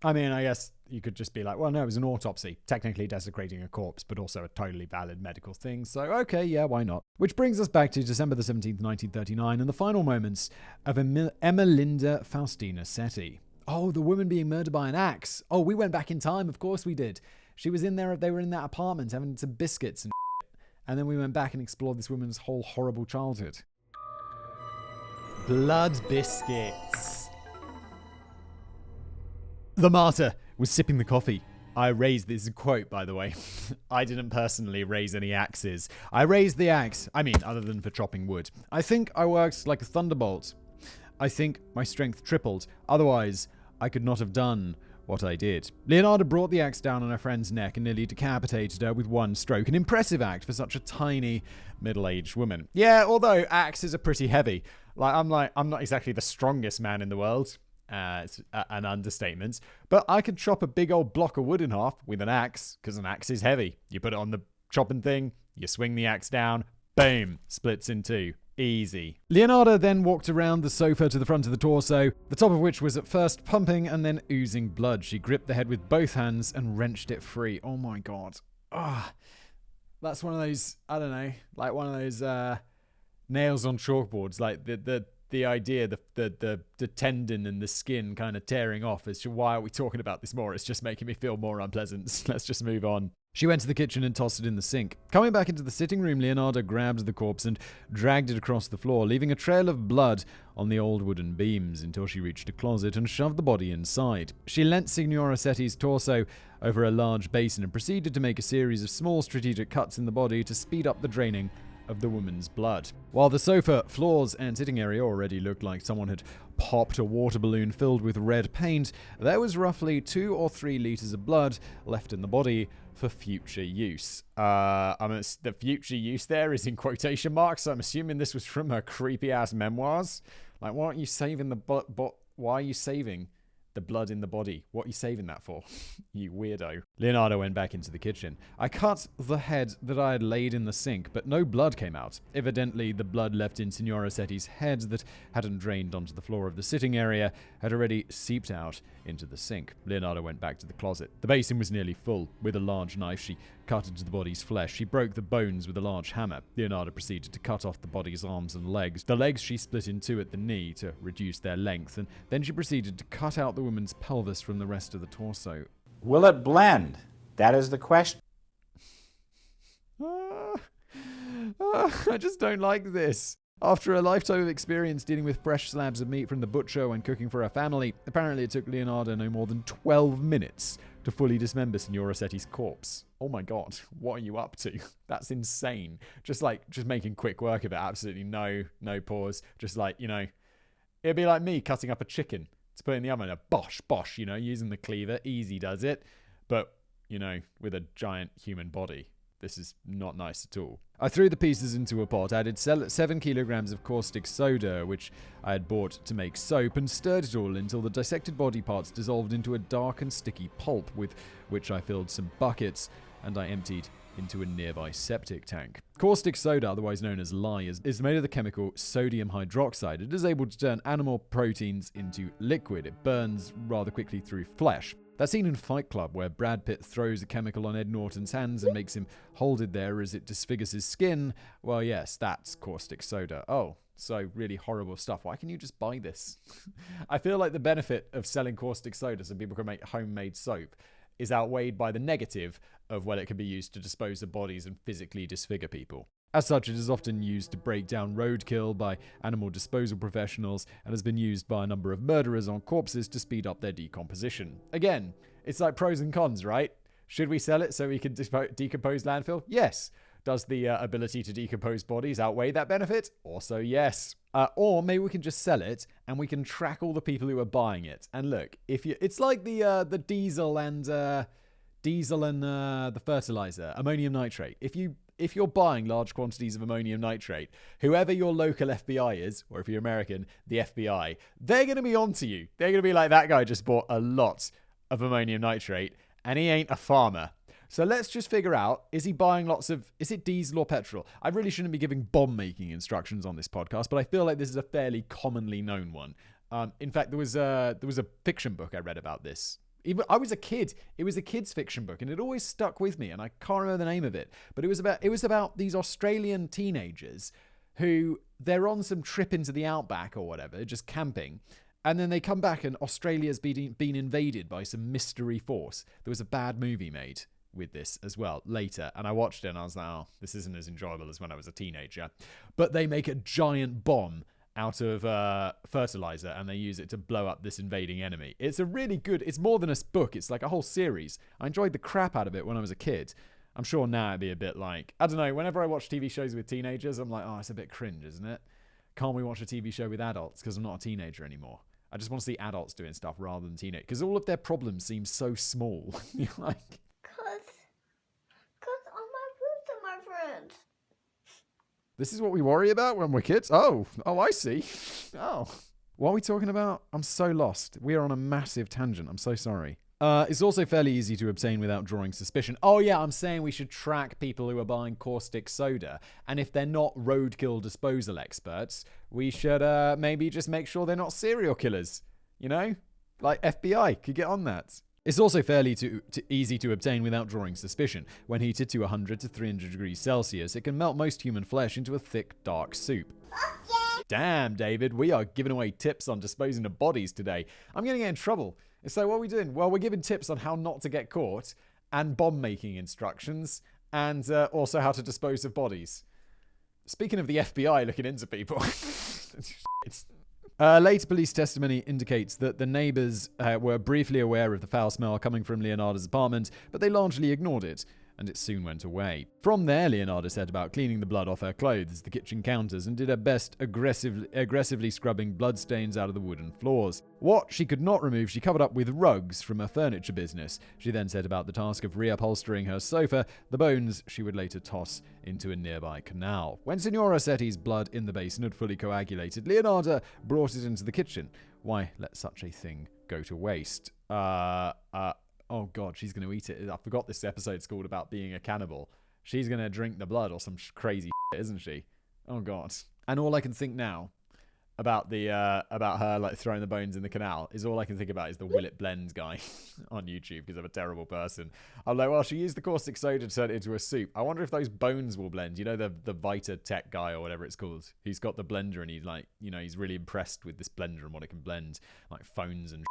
I mean, I guess you could just be like, well, no, it was an autopsy. Technically desecrating a corpse, but also a totally valid medical thing. So, okay, yeah, why not? Which brings us back to December the 17th, 1939, and the final moments of Emmelinda Faustina Setti. Oh, the woman being murdered by an axe. Oh, we went back in time. Of course we did. She was in there. They were in that apartment having some biscuits and shit. And then we went back and explored this woman's whole horrible childhood. Blood biscuits. The martyr was sipping the coffee. I raised this quote, by the way. I didn't personally raise any axes. I raised the axe. I mean, other than for chopping wood. I think I worked like a thunderbolt. I think my strength tripled. Otherwise, I could not have done what I did. Leonarda brought the axe down on her friend's neck and nearly decapitated her with one stroke. An impressive act for such a tiny, middle-aged woman. Yeah, although axes are pretty heavy. I'm not exactly the strongest man in the world. It's an understatement. But I could chop a big old block of wood in half with an axe, because an axe is heavy. You put it on the chopping thing, you swing the axe down, boom, splits in two. Easy. Leonarda then walked around the sofa to the front of the torso, the top of which was at first pumping and then oozing blood. She gripped the head with both hands and wrenched it free. Oh my god. That's one of those, I don't know, like one of those nails on chalkboards, like the idea, the tendon and the skin kind of tearing off. As to why are we talking about this more? It's just making me feel more unpleasant. Let's just move on. She went to the kitchen and tossed it in the sink. Coming back into the sitting room, Leonarda grabbed the corpse and dragged it across the floor, leaving a trail of blood on the old wooden beams until she reached a closet and shoved the body inside. She leant Signora Setti's torso over a large basin and proceeded to make a series of small strategic cuts in the body to speed up the draining of the woman's blood. While the sofa, floors, and sitting area already looked like someone had popped a water balloon filled with red paint, there was roughly 2 or 3 liters of blood left in the body for future use. The future use there is in quotation marks, so I'm assuming this was from her creepy-ass memoirs. Like, why aren't you saving why are you saving the blood in the body? What are you saving that for? You weirdo. Leonarda went back into the kitchen. I cut the head that I had laid in the sink, but no blood came out. Evidently, the blood left in Signora Setti's head that hadn't drained onto the floor of the sitting area had already seeped out into the sink. Leonarda went back to the closet. The basin was nearly full. With a large knife, she cut into the body's flesh. She broke the bones with a large hammer. Leonarda proceeded to cut off the body's arms and legs. The legs she split in two at the knee to reduce their length, and then she proceeded to cut out the woman's pelvis from the rest of the torso. Will it blend? That is the question. I just don't like this. After a lifetime of experience dealing with fresh slabs of meat from the butcher when cooking for her family, apparently it took Leonarda no more than 12 minutes to fully dismember Signora Setti's corpse. Oh my god, what are you up to? That's insane. Just making quick work of it. Absolutely no pause. Just it'd be like me cutting up a chicken to put in the oven. Bosh, using the cleaver. Easy does it. But, with a giant human body. This is not nice at all. I threw the pieces into a pot, added 7 kilograms of caustic soda, which I had bought to make soap, and stirred it all until the dissected body parts dissolved into a dark and sticky pulp, with which I filled some buckets, and I emptied into a nearby septic tank. Caustic soda, otherwise known as lye, is made of the chemical sodium hydroxide. It is able to turn animal proteins into liquid. It burns rather quickly through flesh. That scene in Fight Club where Brad Pitt throws a chemical on Ed Norton's hands and makes him hold it there as it disfigures his skin, well, yes, that's caustic soda. Oh, so really horrible stuff. Why can you just buy this? I feel like the benefit of selling caustic soda so people can make homemade soap is outweighed by the negative of, well, it can be used to dispose of bodies and physically disfigure people. As such, it is often used to break down roadkill by animal disposal professionals and has been used by a number of murderers on corpses to speed up their decomposition. Again, it's like pros and cons, right? Should we sell it so we can decompose landfill? Yes. Does the ability to decompose bodies outweigh that benefit? Also, yes. Or maybe we can just sell it and we can track all the people who are buying it. And look, it's like the diesel and the fertilizer, ammonium nitrate. If you're buying large quantities of ammonium nitrate, whoever your local FBI is, or if you're American, the FBI, they're going to be onto you. They're going to be like, that guy just bought a lot of ammonium nitrate and he ain't a farmer. So let's just figure out, is he buying is it diesel or petrol? I really shouldn't be giving bomb making instructions on this podcast, but I feel like this is a fairly commonly known one. In fact, there was a fiction book I read about this. Even I was a kid. It was a kid's fiction book, and it always stuck with me. And I can't remember the name of it, but it was about these Australian teenagers who they're on some trip into the outback or whatever, just camping, and then they come back and Australia's been invaded by some mystery force. There was a bad movie made with this as well later, and I watched it and I was like, oh, this isn't as enjoyable as when I was a teenager. But they make a giant bomb out of fertilizer and they use it to blow up this invading enemy. It's it's more than a book, it's like a whole series. I enjoyed the crap out of it when I was a kid. I'm sure now it'd be a bit like, I don't know, whenever I watch TV shows with teenagers, I'm like, oh, it's a bit cringe, isn't it? Can't we watch a TV show with adults? Because I'm not a teenager anymore. I just want to see adults doing stuff rather than teenagers. Because all of their problems seem so small. You're like... Cause on my friends. This is what we worry about when we're kids? Oh, I see. Oh. What are we talking about? I'm so lost. We are on a massive tangent. I'm so sorry. It's also fairly easy to obtain without drawing suspicion. Oh yeah, I'm saying we should track people who are buying caustic soda. And if they're not roadkill disposal experts, we should maybe just make sure they're not serial killers. You know? Like FBI could get on that. It's also fairly easy to obtain without drawing suspicion. When heated to 100 to 300 degrees Celsius, it can melt most human flesh into a thick, dark soup. Damn, David, we are giving away tips on disposing of bodies today. I'm going to get in trouble. So what are we doing? Well, we're giving tips on how not to get caught, and bomb-making instructions, and also how to dispose of bodies. Speaking of the FBI looking into people... Later police testimony indicates that the neighbors were briefly aware of the foul smell coming from Leonarda's apartment, but they largely ignored it, and it soon went away. From there, Leonarda said about cleaning the blood off her clothes, the kitchen counters, and did her best aggressively scrubbing bloodstains out of the wooden floors. What she could not remove, she covered up with rugs from her furniture business. She then said about the task of reupholstering her sofa, the bones she would later toss into a nearby canal. When Signora Setti's blood in the basin had fully coagulated, Leonarda brought it into the kitchen. Why let such a thing go to waste? Oh god, she's going to eat it. I forgot this episode's called about being a cannibal. She's going to drink the blood or some crazy shit, isn't she? Oh god. And all I can think now about her like throwing the bones in the canal is all I can think about is the Will It Blend guy on YouTube because I'm a terrible person. I'm like, well, she used the caustic soda to turn it into a soup. I wonder if those bones will blend. You know, the Vita Tech guy or whatever it's called. He's got the blender and he's like, you know, he's really impressed with this blender and what it can blend, like phones and shit.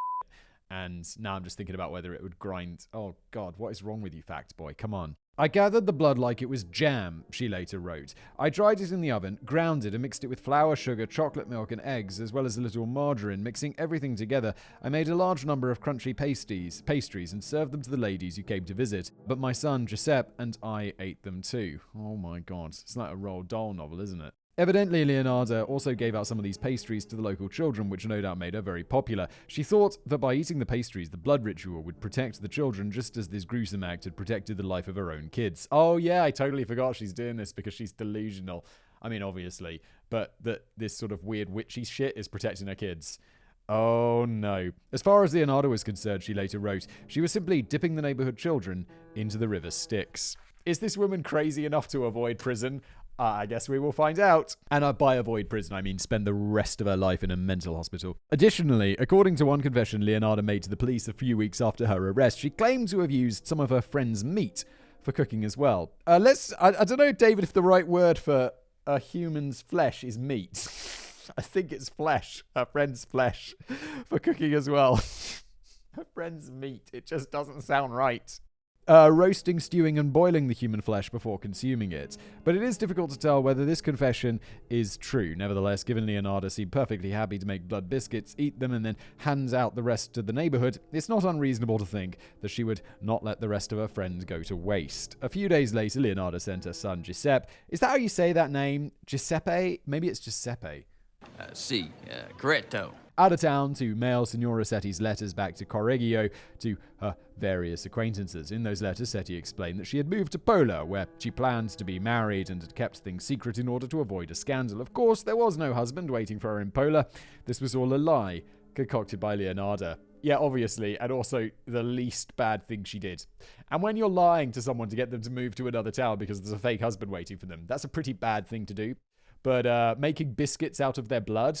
And now I'm just thinking about whether it would grind. Oh, God, what is wrong with you, fact boy? Come on. I gathered the blood like it was jam, she later wrote. I dried it in the oven, ground it, and mixed it with flour, sugar, chocolate milk, and eggs, as well as a little margarine. Mixing everything together, I made a large number of crunchy pastries and served them to the ladies who came to visit. But my son, Giuseppe, and I ate them too. Oh, my God. It's like a Roald Dahl novel, isn't it? Evidently, Leonarda also gave out some of these pastries to the local children, which no doubt made her very popular. She thought that by eating the pastries, the blood ritual would protect the children, just as this gruesome act had protected the life of her own kids. Oh yeah, I totally forgot she's doing this because she's delusional. I mean, obviously, but that this sort of weird witchy shit is protecting her kids. Oh no. As far as Leonarda was concerned, she later wrote, she was simply dipping the neighborhood children into the river Styx. Is this woman crazy enough to avoid prison? I guess we will find out. And by avoid prison, I mean spend the rest of her life in a mental hospital. Additionally, according to one confession Leonarda made to the police a few weeks after her arrest, she claimed to have used some of her friend's meat for cooking as well. I don't know, David, if the right word for a human's flesh is meat. I think it's flesh. Her friend's flesh for cooking as well. Her friend's meat. It just doesn't sound right. Roasting, stewing, and boiling the human flesh before consuming it. But it is difficult to tell whether this confession is true. Nevertheless, given Leonarda seemed perfectly happy to make blood biscuits, eat them, and then hands out the rest to the neighborhood, it's not unreasonable to think that she would not let the rest of her friends go to waste. A few days later, Leonarda sent her son Giuseppe. Is that how you say that name? Giuseppe? Maybe it's Giuseppe. Corretto. Out of town to mail Signora Setti's letters back to Correggio to her various acquaintances. In those letters, Setti explained that she had moved to Pola, where she planned to be married and had kept things secret in order to avoid a scandal. Of course, there was no husband waiting for her in Pola. This was all a lie, concocted by Leonarda. Yeah, obviously, and also the least bad thing she did. And when you're lying to someone to get them to move to another town because there's a fake husband waiting for them, that's a pretty bad thing to do. But making biscuits out of their blood,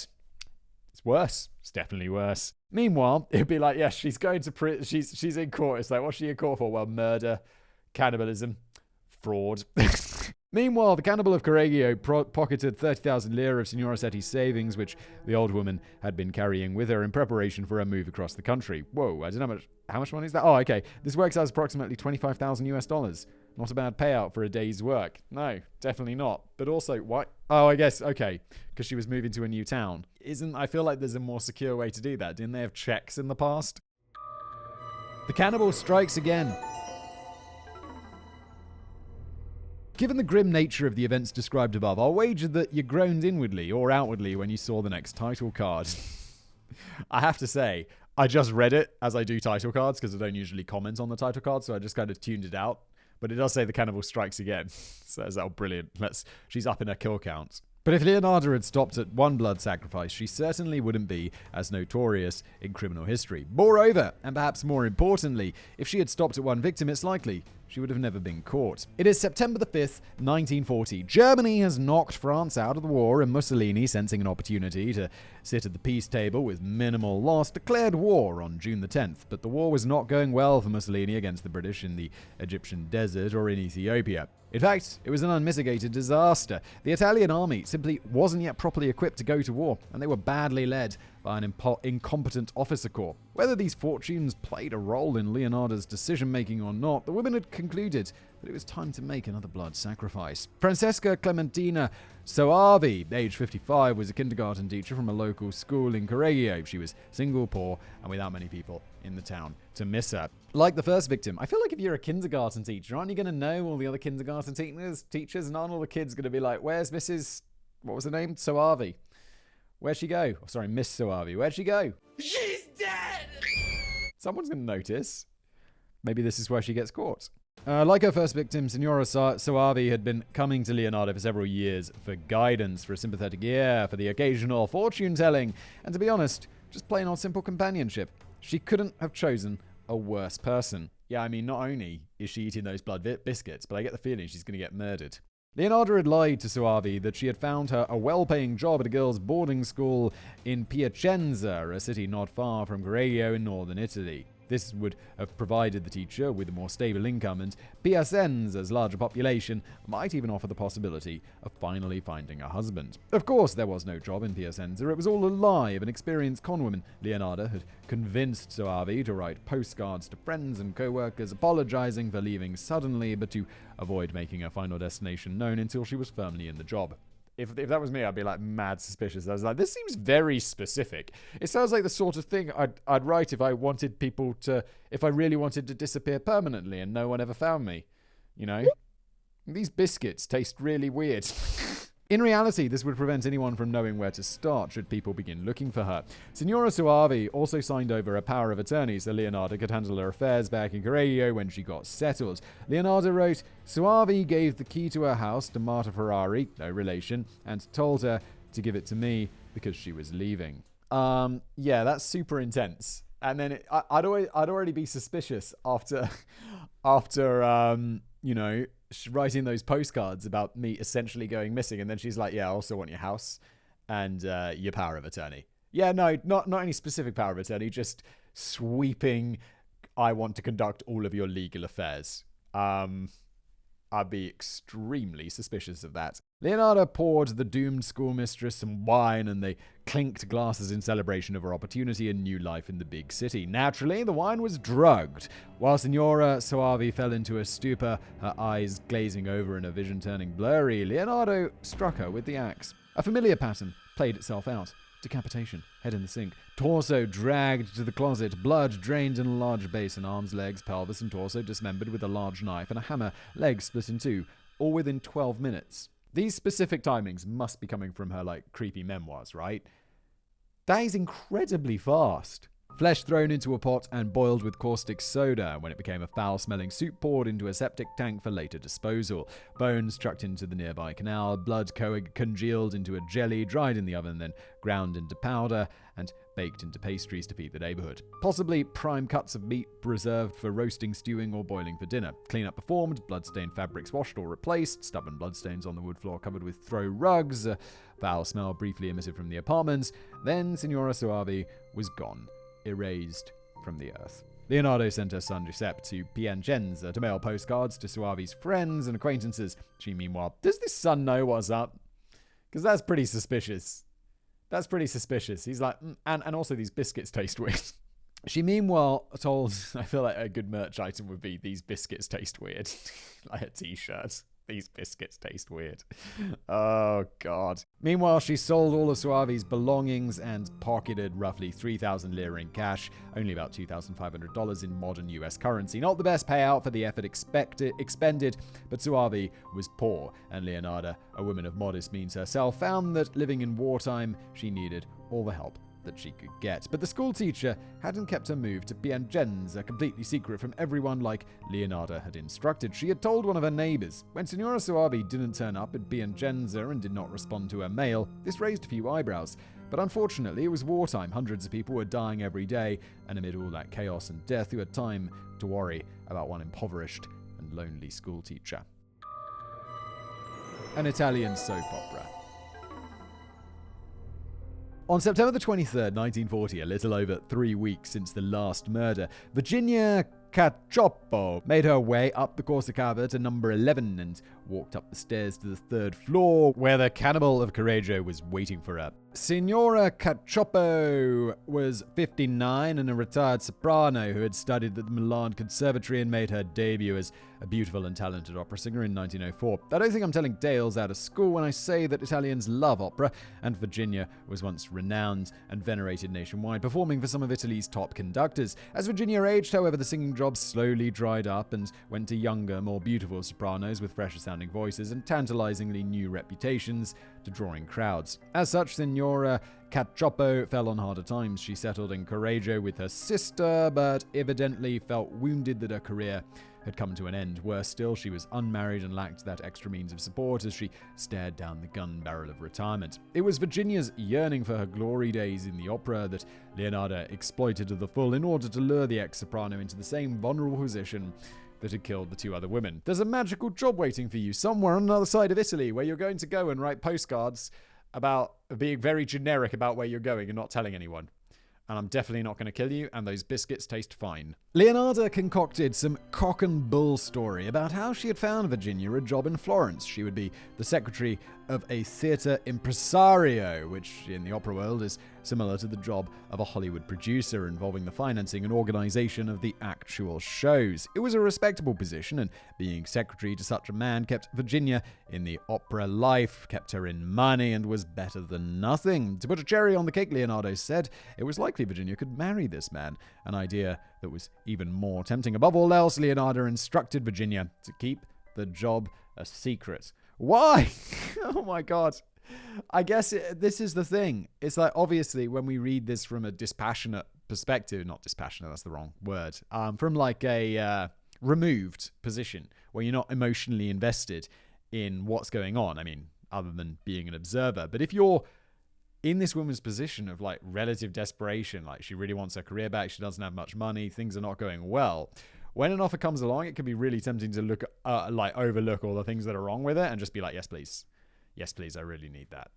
it's worse. It's definitely worse. Meanwhile, it'd be like, yes, she's going to prison. She's in court. It's like, what's she in court for? Well, murder, cannibalism, fraud. Meanwhile, the cannibal of Correggio pocketed 30,000 lire of Signora Setti's savings, which the old woman had been carrying with her in preparation for her move across the country. Whoa, I don't know how much money is that? Oh, okay. This works out as approximately $25,000. Not a bad payout for a day's work. No, definitely not. But also, why? Oh, I guess, okay, because she was moving to a new town. I feel like there's a more secure way to do that. Didn't they have checks in the past? The cannibal strikes again. Given the grim nature of the events described above, I'll wager that you groaned inwardly or outwardly when you saw the next title card. I have to say, I just read it as I do title cards because I don't usually comment on the title cards, so I just kind of tuned it out. But it does say the cannibal strikes again. So that's brilliant. She's up in her kill count. But if Leonarda had stopped at one blood sacrifice, she certainly wouldn't be as notorious in criminal history. Moreover, and perhaps more importantly, if she had stopped at one victim, it's likely she would have never been caught. It is September the 5th, 1940. Germany has knocked France out of the war, and Mussolini, sensing an opportunity to sit at the peace table with minimal loss, declared war on June the 10th. But the war was not going well for Mussolini against the British in the Egyptian desert or in Ethiopia. In fact, it was an unmitigated disaster. The Italian army simply wasn't yet properly equipped to go to war, and they were badly led by an incompetent officer corps. Whether these fortunes played a role in Leonarda's decision-making or not, the women had concluded that it was time to make another blood sacrifice. Francesca Clementina Soavi, age 55, was a kindergarten teacher from a local school in Correggio. She was single, poor, and without many people in the town to miss her. Like the first victim, I feel like if you're a kindergarten teacher, aren't you going to know all the other kindergarten teachers, and aren't all the kids going to be like, where's Mrs. What was her name? Soavi. Where'd she go? Oh, sorry, Miss Soavi. Where'd she go? She's dead! Someone's going to notice. Maybe this is where she gets caught. Like her first victim, Signora Soavi had been coming to Leonarda for several years for guidance, for a sympathetic ear, for the occasional fortune-telling, and to be honest, just plain old simple companionship. She couldn't have chosen a worse person. Yeah, I mean, not only is she eating those blood biscuits, but I get the feeling she's going to get murdered. Leonarda had lied to Soavi that she had found her a well-paying job at a girls' boarding school in Piacenza, a city not far from Correggio in northern Italy. This would have provided the teacher with a more stable income, and Piacenza's larger population might even offer the possibility of finally finding a husband. Of course, there was no job in Piacenza. It was all a lie of an experienced conwoman. Leonarda had convinced Soavi to write postcards to friends and co-workers apologizing for leaving suddenly, but to avoid making her final destination known until she was firmly in the job. If that was me, I'd be like mad suspicious. I was like, this seems very specific. It sounds like the sort of thing I'd write if I really wanted to disappear permanently and no one ever found me. You know? These biscuits taste really weird. In reality, this would prevent anyone from knowing where to start should people begin looking for her. Signora Soavi also signed over a power of attorney so Leonarda could handle her affairs back in Correggio when she got settled. Leonarda wrote, Soavi gave the key to her house to Marta Ferrari, no relation, and told her to give it to me because she was leaving. Yeah, that's super intense. And then I'd already be suspicious after writing those postcards about me essentially going missing, and then she's like, yeah, I also want your house and your power of attorney. Yeah, no, not any specific power of attorney, just sweeping, I want to conduct all of your legal affairs. I'd be extremely suspicious of that. Leonarda poured the doomed schoolmistress some wine, and they clinked glasses in celebration of her opportunity and new life in the big city. Naturally, the wine was drugged. While Signora Soavi fell into a stupor, her eyes glazing over and her vision turning blurry, Leonardo struck her with the axe. A familiar pattern played itself out. Decapitation, head in the sink, torso dragged to the closet, blood drained in a large basin, arms, legs, pelvis, and torso dismembered with a large knife and a hammer, legs split in two, all within 12 minutes. These specific timings must be coming from her, creepy memoirs, right? That is incredibly fast. Flesh thrown into a pot and boiled with caustic soda. When it became a foul-smelling soup, poured into a septic tank for later disposal. Bones chucked into the nearby canal, blood congealed into a jelly, dried in the oven, then ground into powder and baked into pastries to feed the neighborhood. Possibly prime cuts of meat reserved for roasting, stewing, or boiling for dinner. Cleanup performed, bloodstained fabrics washed or replaced, stubborn bloodstains on the wood floor covered with throw rugs, foul smell briefly emitted from the apartments. Then Signora Soavi was gone. Erased from the earth. Leonardo sent her son Giuseppe to Piacenza to mail postcards to Soavi's friends and acquaintances. She, meanwhile, does this son know what's up? Because that's pretty suspicious. That's pretty suspicious. He's like, and also these biscuits taste weird. She, meanwhile, told, I feel like a good merch item would be, these biscuits taste weird. Like a t-shirt. These biscuits taste weird. Oh, God. Meanwhile, she sold all of Soavi's belongings and pocketed roughly 3,000 lira in cash, only about $2,500 in modern US currency. Not the best payout for the effort expended, but Soavi was poor, and Leonarda, a woman of modest means herself, found that living in wartime, she needed all the help that she could get. But the school teacher hadn't kept her move to Piacenza completely secret from everyone like Leonarda had instructed. She had told one of her neighbors. When Signora Soavi didn't turn up at Piacenza and did not respond to her mail, this raised a few eyebrows. But unfortunately, it was wartime. Hundreds of people were dying every day, and amid all that chaos and death, who had time to worry about one impoverished and lonely school teacher. An Italian soap opera. On September the 23rd, 1940, a little over 3 weeks since the last murder, Virginia Cacioppo made her way up the Corsicava to number 11 and walked up the stairs to the third floor, where the cannibal of Correggio was waiting for her. Signora Cacioppo was 59 and a retired soprano who had studied at the Milan Conservatory and made her debut as a beautiful and talented opera singer in 1904. I don't think I'm telling tales out of school when I say that Italians love opera, and Virginia was once renowned and venerated nationwide, performing for some of Italy's top conductors. As Virginia aged, however, the singing jobs slowly dried up and went to younger, more beautiful sopranos with fresher-sounding voices and tantalizingly new reputations to drawing crowds. As such, Signora Cacioppo fell on harder times. She settled in Correggio with her sister, but evidently felt wounded that her career had come to an end. Worse still, she was unmarried and lacked that extra means of support as she stared down the gun barrel of retirement. It was Virginia's yearning for her glory days in the opera that Leonarda exploited to the full in order to lure the ex-soprano into the same vulnerable position that had killed the two other women. There's a magical job waiting for you somewhere on another side of Italy where you're going to go and write postcards about being very generic about where you're going and not telling anyone. And I'm definitely not going to kill you, and those biscuits taste fine. Leonarda concocted some cock and bull story about how she had found Virginia a job in Florence. She would be the secretary of a theater impresario, which in the opera world is similar to the job of a Hollywood producer, involving the financing and organization of the actual shows. It was a respectable position, and being secretary to such a man kept Virginia in the opera life, kept her in money, and was better than nothing. To put a cherry on the cake, Leonardo said, it was likely Virginia could marry this man, an idea that was even more tempting. Above all else, Leonardo instructed Virginia to keep the job a secret. Why? Oh my God. I guess this is the thing. It's like, obviously, when we read this from a dispassionate perspective, not dispassionate, that's the wrong word, from like a removed position where you're not emotionally invested in what's going on. I mean, other than being an observer. But if you're in this woman's position of like relative desperation, like she really wants her career back, she doesn't have much money, things are not going well. When an offer comes along, it can be really tempting to look, overlook all the things that are wrong with it and just be like, yes, please. Yes, please. I really need that.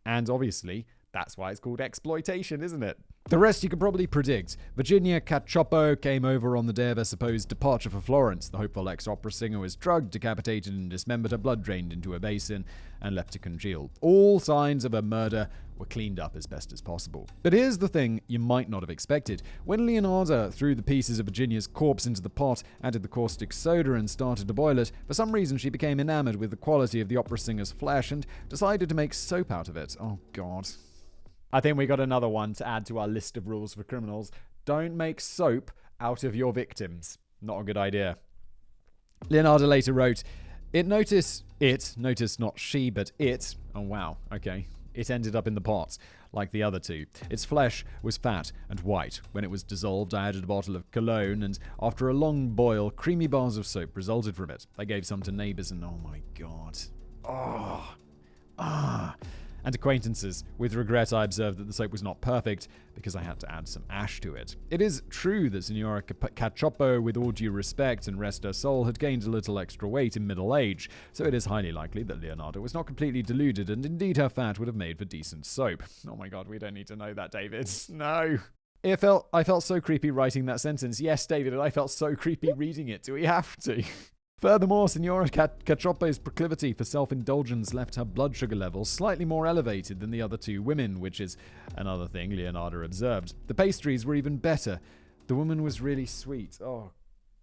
And obviously, that's why it's called exploitation, isn't it? The rest you could probably predict. Virginia Cacioppo came over on the day of her supposed departure for Florence. The hopeful ex-opera singer was drugged, decapitated, and dismembered, her blood drained into a basin, and left to congeal. All signs of a murder were cleaned up as best as possible. But here's the thing you might not have expected. When Leonarda threw the pieces of Virginia's corpse into the pot, added the caustic soda, and started to boil it, for some reason she became enamored with the quality of the opera singer's flesh and decided to make soap out of it. Oh, God. I think we got another one to add to our list of rules for criminals. Don't make soap out of your victims. Not a good idea. Leonarda later wrote, notice not she, but it. Oh, wow. Okay. It ended up in the pot, like the other two. Its flesh was fat and white. When it was dissolved, I added a bottle of cologne, and after a long boil, creamy bars of soap resulted from it. I gave some to neighbors, and oh my God. And acquaintances. With regret, I observed that the soap was not perfect because I had to add some ash to it. It is true that Signora Cacioppo, with all due respect and rest her soul, had gained a little extra weight in middle age, so it is highly likely that Leonarda was not completely deluded, and indeed her fat would have made for decent soap. Oh my God, we don't need to know that, David. No. I felt so creepy writing that sentence. Yes, David, and I felt so creepy reading it. Do we have to? Furthermore, Signora Cacioppo's proclivity for self-indulgence left her blood sugar levels slightly more elevated than the other two women, which is another thing Leonarda observed. The pastries were even better. The woman was really sweet. Oh,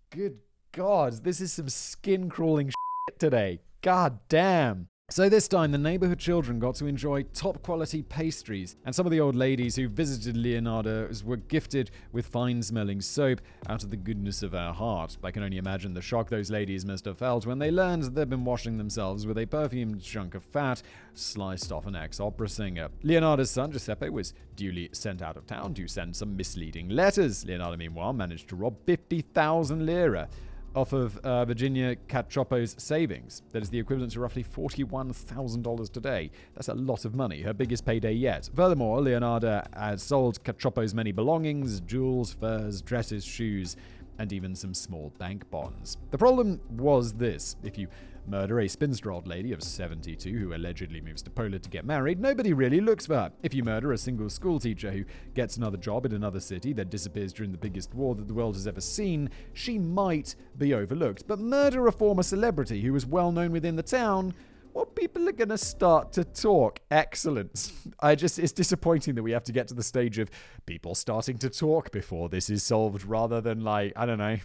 good God. This is some skin-crawling shit today. God damn. So this time, the neighborhood children got to enjoy top-quality pastries, and some of the old ladies who visited Leonarda were gifted with fine-smelling soap out of the goodness of her heart. I can only imagine the shock those ladies must have felt when they learned that they'd been washing themselves with a perfumed chunk of fat sliced off an ex-opera singer. Leonarda's son, Giuseppe, was duly sent out of town to send some misleading letters. Leonarda, meanwhile, managed to rob 50,000 lira off of Virginia Cacioppo's savings. That is the equivalent to roughly $41,000 today. That's a lot of money, her biggest payday yet. Furthermore, Leonarda had sold Cacioppo's many belongings, jewels, furs, dresses, shoes, and even some small bank bonds. The problem was this: if you murder a spinster old lady of 72 who allegedly moves to Poland to get married, nobody really looks for her. If you murder a single school teacher who gets another job in another city that disappears during the biggest war that the world has ever seen, she might be overlooked. But murder a former celebrity who was well known within the town, well, people are going to start to talk. Excellent. It's disappointing that we have to get to the stage of people starting to talk before this is solved, rather than, like, I don't know,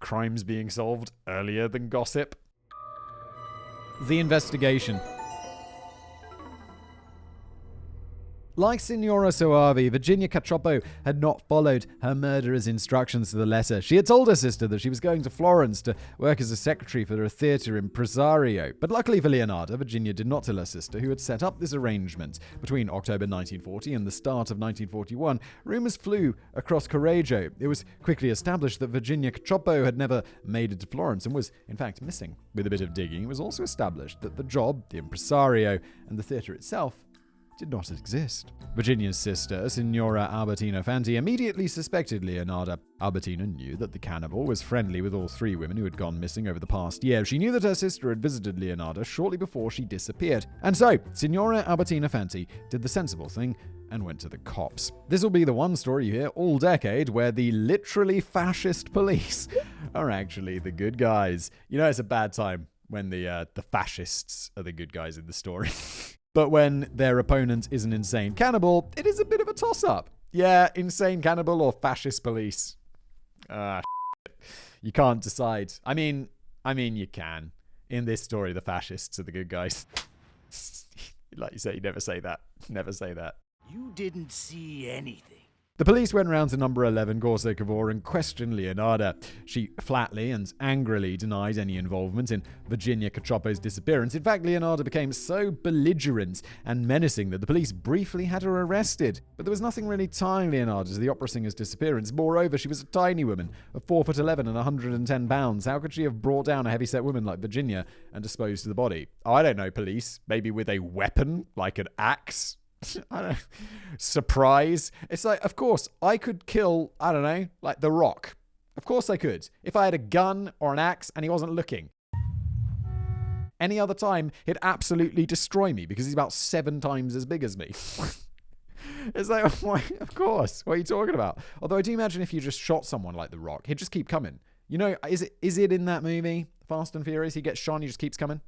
crimes being solved earlier than gossip. The investigation. Like Signora Soavi, Virginia Cacioppo had not followed her murderer's instructions to the letter. She had told her sister that she was going to Florence to work as a secretary for a theatre impresario. But luckily for Leonarda, Virginia did not tell her sister, who had set up this arrangement. Between October 1940 and the start of 1941, rumors flew across Correggio. It was quickly established that Virginia Cacioppo had never made it to Florence and was, in fact, missing. With a bit of digging, it was also established that the job, the impresario, and the theatre itself did not exist. Virginia's sister, Signora Albertina Fanti, immediately suspected Leonarda. Albertina knew that the cannibal was friendly with all three women who had gone missing over the past year. She knew that her sister had visited Leonarda shortly before she disappeared. And so, Signora Albertina Fanti did the sensible thing and went to the cops. This will be the one story you hear all decade where the literally fascist police are actually the good guys. You know, it's a bad time when the fascists are the good guys in the story. But when their opponent is an insane cannibal, it is a bit of a toss-up. Yeah, insane cannibal or fascist police. You can't decide. I mean, you can. In this story, the fascists are the good guys. Like you say, you never say that. Never say that. You didn't see anything. The police went round to number 11 Corso Cavour and questioned Leonarda. She flatly and angrily denied any involvement in Virginia Cacioppo's disappearance. In fact, Leonarda became so belligerent and menacing that the police briefly had her arrested. But there was nothing really tying Leonarda to the opera singer's disappearance. Moreover, she was a tiny woman of 4'11" and 110 pounds. How could she have brought down a heavy-set woman like Virginia and disposed of the body? Oh, I don't know, police. Maybe with a weapon, like an axe? I don't know. Surprise. It's like, of course, I could kill, I don't know, like The Rock. Of course I could. If I had a gun or an axe and he wasn't looking. Any other time, he'd absolutely destroy me because he's about 7 times as big as me. It's like, of course. What are you talking about? Although I do imagine if you just shot someone like The Rock, he'd just keep coming. You know, is it in that movie, Fast and Furious? He gets shot and he just keeps coming?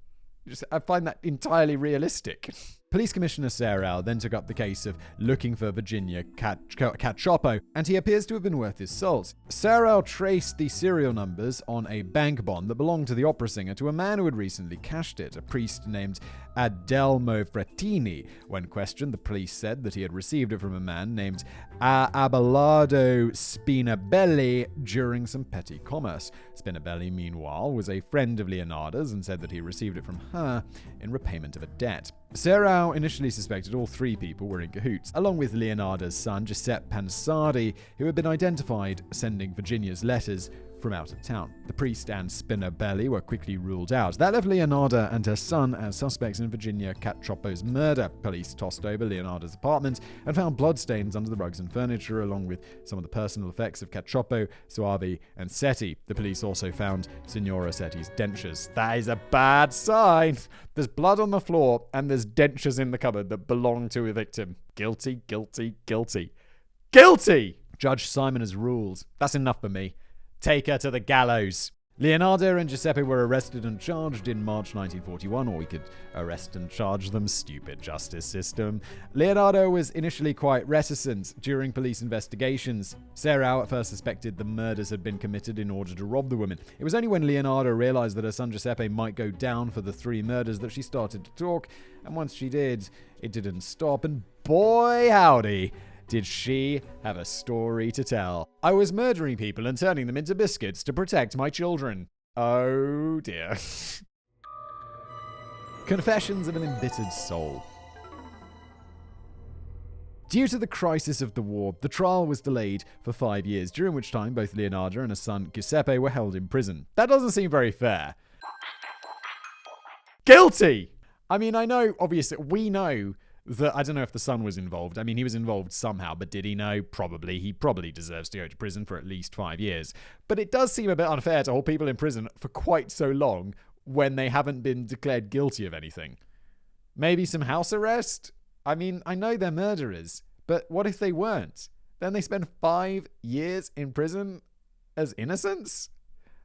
I find that entirely realistic. Police Commissioner Serrao then took up the case of looking for Virginia Cacioppo, and he appears to have been worth his salt. Serrao traced the serial numbers on a bank bond that belonged to the opera singer to a man who had recently cashed it, a priest named Adelmo Frattini. When questioned, the police said that he had received it from a man named Abelardo Spinabelli during some petty commerce. Spinabelli, meanwhile, was a friend of Leonarda's and said that he received it from her in repayment of a debt. Serrao initially suspected all 3 people were in cahoots, along with Leonarda's son Giuseppe Pansardi, who had been identified sending Virginia's letters from out of town. The priest and Spinabelli were quickly ruled out. That left Leonarda and her son as suspects in Virginia Cacioppo's murder. Police tossed over Leonarda's apartment and found bloodstains under the rugs and furniture, along with some of the personal effects of Cacioppo, Soavi, and Setti. The police also found Signora Setti's dentures. That is a bad sign. There's blood on the floor and there's dentures in the cupboard that belong to a victim. Guilty, guilty, guilty. Guilty! Judge Simon has ruled. That's enough for me. Take her to the gallows. Leonarda and Giuseppe were arrested and charged in March 1941, or we could arrest and charge them. Stupid justice system. Leonardo was initially quite reticent during police investigations. Serrao at first suspected the murders had been committed in order to rob the woman. It was only when Leonardo realized that her son Giuseppe might go down for the 3 murders that she started to talk, and once she did, it didn't stop, and boy howdy, did she have a story to tell. I was murdering people and turning them into biscuits to protect my children. Oh dear. Confessions of an Embittered Soul. Due to the crisis of the war, the trial was delayed for 5 years, during which time both Leonarda and her son Giuseppe were held in prison. That doesn't seem very fair. Guilty! I mean, I know, obviously, we know that, I don't know if the son was involved. I mean, he was involved somehow, but did he know? Probably. He probably deserves to go to prison for at least 5 years. But it does seem a bit unfair to hold people in prison for quite so long when they haven't been declared guilty of anything. Maybe some house arrest? I mean, I know they're murderers, but what if they weren't? Then they spend 5 years in prison as innocents?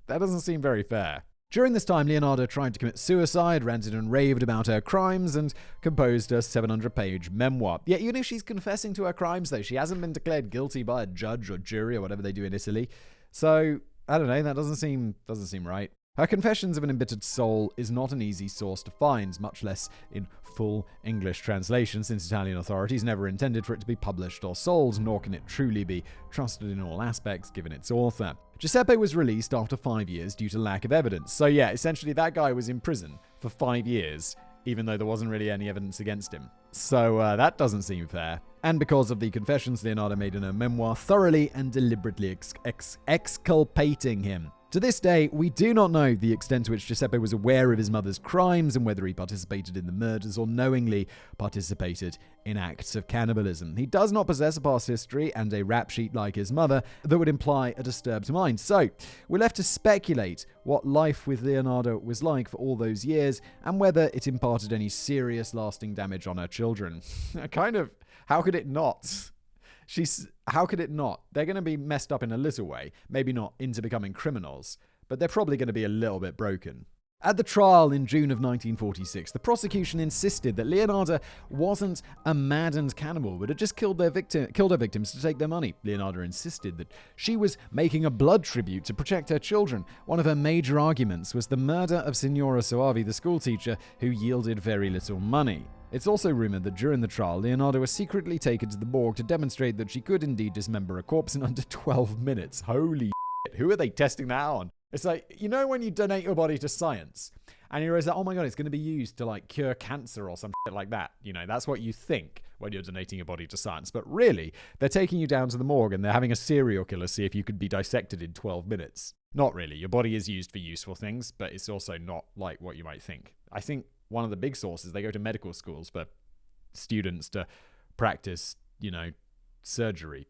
That doesn't seem very fair. During this time, Leonarda tried to commit suicide, ranted and raved about her crimes, and composed a 700-page memoir. Yet even if she's confessing to her crimes, though, she hasn't been declared guilty by a judge or jury or whatever they do in Italy. So, I don't know, that doesn't seem right. Her Confessions of an Embittered Soul is not an easy source to find, much less in full English translation, since Italian authorities never intended for it to be published or sold, nor can it truly be trusted in all aspects given its author. Giuseppe was released after 5 years due to lack of evidence. So yeah, essentially that guy was in prison for 5 years, even though there wasn't really any evidence against him. So that doesn't seem fair. And because of the confessions Leonarda made in her memoir, thoroughly and deliberately exculpating him. To this day, we do not know the extent to which Giuseppe was aware of his mother's crimes and whether he participated in the murders or knowingly participated in acts of cannibalism. He does not possess a past history and a rap sheet like his mother that would imply a disturbed mind. So, we're left to speculate what life with Leonardo was like for all those years and whether it imparted any serious lasting damage on her children. How could it not? How could it not? They're going to be messed up in a little way, maybe not into becoming criminals, but they're probably going to be a little bit broken. At the trial in June of 1946, the prosecution insisted that Leonarda wasn't a maddened cannibal, but had just killed her victims to take their money. Leonarda insisted that she was making a blood tribute to protect her children. One of her major arguments was the murder of Signora Soavi, the schoolteacher, who yielded very little money. It's also rumored that during the trial, Leonarda was secretly taken to the morgue to demonstrate that she could indeed dismember a corpse in under 12 minutes. Holy shit, who are they testing that on? It's like, you know when you donate your body to science, and you realize that, oh my god, it's going to be used to like cure cancer or some shit like that. You know, that's what you think when you're donating your body to science. But really, they're taking you down to the morgue and they're having a serial killer see if you could be dissected in 12 minutes. Not really. Your body is used for useful things, but it's also not like what you might think. I think one of the big sources, they go to medical schools for students to practice, you know, surgery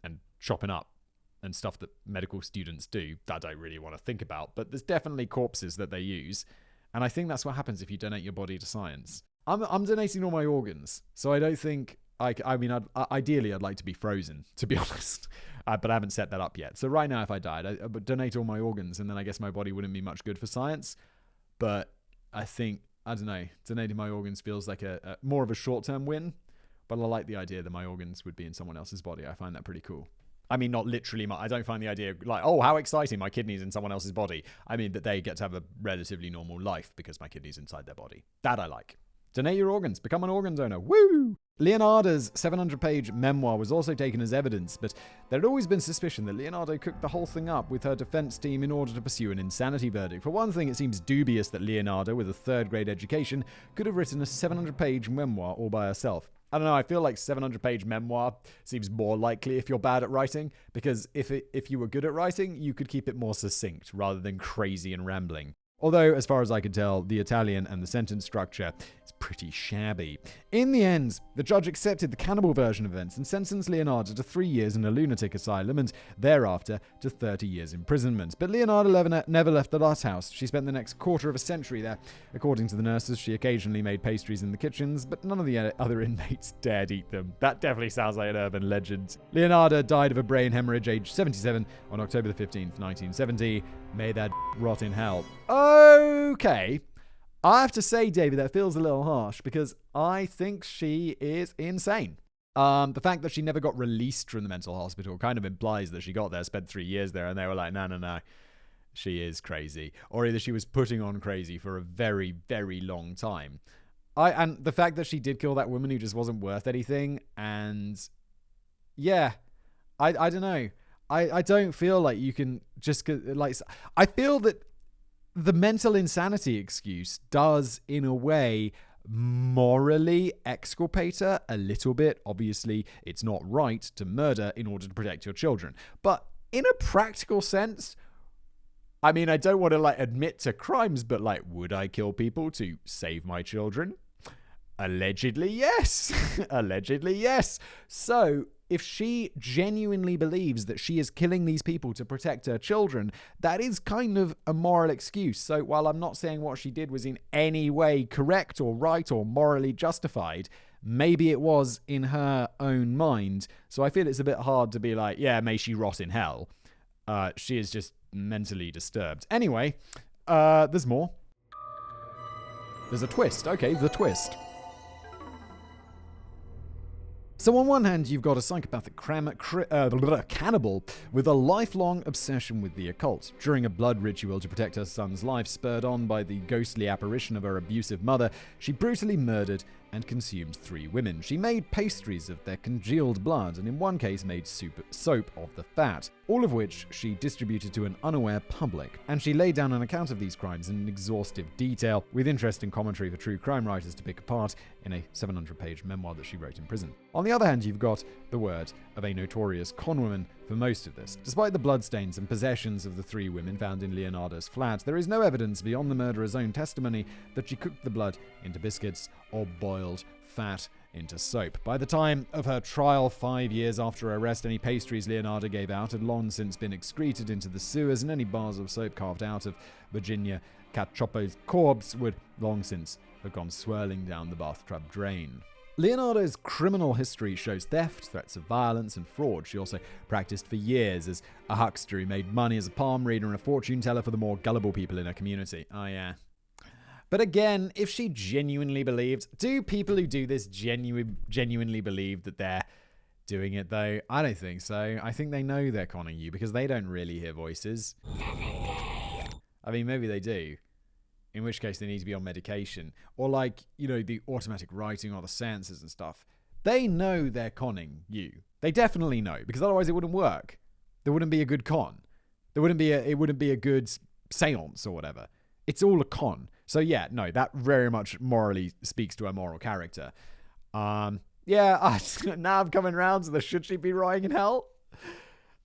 and chopping up and stuff that medical students do that I don't really want to think about. But there's definitely corpses that they use. And I think that's what happens if you donate your body to science. I'm donating all my organs, so I don't think ideally I'd like to be frozen, to be honest, but I haven't set that up yet. So right now, if I died, I would donate all my organs, and then I guess my body wouldn't be much good for science. But I think, I don't know, donating my organs feels like a more of a short-term win. But I like the idea that my organs would be in someone else's body. I find that pretty cool. I mean, not literally. I don't find the idea like, oh, how exciting, my kidney's in someone else's body. I mean that they get to have a relatively normal life because my kidney's inside their body. That I like. Donate your organs. Become an organ donor. Woo! Leonarda's 700-page memoir was also taken as evidence, but there had always been suspicion that Leonarda cooked the whole thing up with her defense team in order to pursue an insanity verdict. For one thing, it seems dubious that Leonarda, with a third-grade education, could have written a 700-page memoir all by herself. I don't know, I feel like 700-page memoir seems more likely if you're bad at writing, because if you were good at writing, you could keep it more succinct rather than crazy and rambling. Although, as far as I could tell, the Italian and the sentence structure is pretty shabby. In the end, the judge accepted the Cannibal version of events and sentenced Leonarda to 3 years in a lunatic asylum and thereafter to 30 years imprisonment. But Leonarda never left the last house. She spent the next quarter of a century there. According to the nurses, she occasionally made pastries in the kitchens, but none of the other inmates dared eat them. That definitely sounds like an urban legend. Leonarda died of a brain hemorrhage aged 77 on October the 15th, 1970. May that rot in hell. Okay. I have to say, David, that feels a little harsh because I think she is insane. The fact that she never got released from the mental hospital kind of implies that she got there, spent 3 years there, and they were like, no, she is crazy. Or either she was putting on crazy for a very, very long time. And the fact that she did kill that woman who just wasn't worth anything, and yeah, I don't know. I don't feel like you can just, like, I feel that the mental insanity excuse does, in a way, morally exculpate her a little bit. Obviously, it's not right to murder in order to protect your children. But in a practical sense, I mean, I don't want to, like, admit to crimes, but, like, would I kill people to save my children? Allegedly, yes. Allegedly, yes. So, if she genuinely believes that she is killing these people to protect her children, that is kind of a moral excuse. So while I'm not saying what she did was in any way correct or right or morally justified, maybe it was in her own mind. So I feel it's a bit hard to be like, yeah, may she rot in hell. She is just mentally disturbed. Anyway, there's more. There's a twist. Okay, the twist. So on one hand, you've got a psychopathic cannibal with a lifelong obsession with the occult. During a blood ritual to protect her son's life, spurred on by the ghostly apparition of her abusive mother, she brutally murdered and consumed 3 women. She made pastries of their congealed blood, and in one case made soap of the fat, all of which she distributed to an unaware public. And she laid down an account of these crimes in exhaustive detail, with interesting commentary for true crime writers to pick apart in a 700-page memoir that she wrote in prison. On the other hand, you've got the word of a notorious conwoman for most of this. Despite the bloodstains and possessions of the 3 women found in Leonarda's flat, there is no evidence beyond the murderer's own testimony that she cooked the blood into biscuits or boiled fat into soap. By the time of her trial, 5 years after her arrest, any pastries Leonarda gave out had long since been excreted into the sewers, and any bars of soap carved out of Virginia Cacioppo's corpse would long since have gone swirling down the bathtub drain. Leonarda's criminal history shows theft, threats of violence, and fraud. She also practiced for years as a huckster who made money as a palm reader and a fortune teller for the more gullible people in her community. Oh yeah. But again, if she genuinely believed, do people who do this genuinely believe that they're doing it though? I don't think so. I think they know they're conning you because they don't really hear voices. I mean, maybe they do. in which case they need to be on medication, or like, the automatic writing or the seances and stuff, they know they're conning you. They definitely know, because otherwise it wouldn't work. There wouldn't be a good con. It wouldn't be a good seance or whatever. It's all a con. So yeah, no, that very much morally speaks to her moral character. Now I'm coming around to the should she be rotting in hell?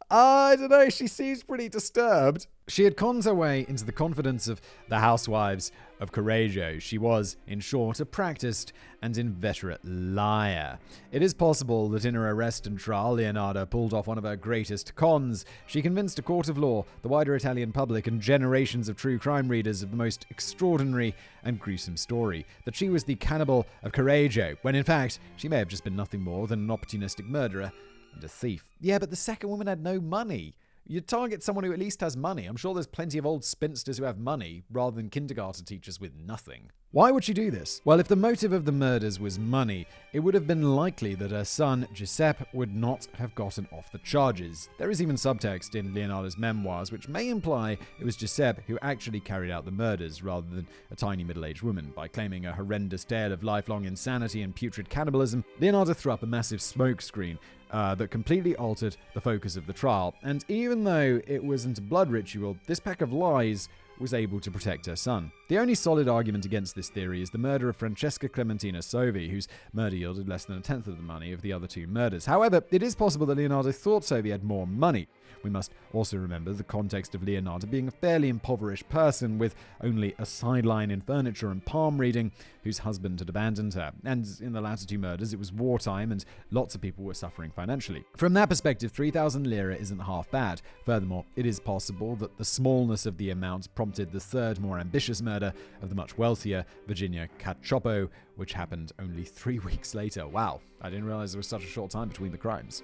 I don't know, she seems pretty disturbed. She had conned her way into the confidence of the housewives of Correggio. She was, in short, a practiced and inveterate liar. It is possible that in her arrest and trial, Leonarda pulled off one of her greatest cons. She convinced a court of law, the wider Italian public, and generations of true crime readers of the most extraordinary and gruesome story, that she was the cannibal of Correggio, when in fact, she may have just been nothing more than an opportunistic murderer and a thief. Yeah, but the second woman had no money. You target someone who at least has money. I'm sure there's plenty of old spinsters who have money, rather than kindergarten teachers with nothing. Why would she do this? Well, if the motive of the murders was money, it would have been likely that her son, Giuseppe, would not have gotten off the charges. There is even subtext in Leonarda's memoirs which may imply it was Giuseppe who actually carried out the murders, rather than a tiny middle-aged woman. By claiming a horrendous tale of lifelong insanity and putrid cannibalism, Leonarda threw up a massive smokescreen that completely altered the focus of the trial. And even though it wasn't a blood ritual, this pack of lies was able to protect her son. The only solid argument against this theory is the murder of Francesca Clementina Sovi, whose murder yielded less than a tenth of the money of the other two murders. However, it is possible that Leonarda thought Sovi had more money. We must also remember the context of Leonarda being a fairly impoverished person with only a sideline in furniture and palm reading, whose husband had abandoned her. And in the latter two murders, it was wartime and lots of people were suffering financially. From that perspective, 3,000 lira isn't half bad. Furthermore, it is possible that the smallness of the amount prompted the third, more ambitious murder of the much wealthier Virginia Cacioppo, which happened only 3 weeks later. Wow, I didn't realize there was such a short time between the crimes.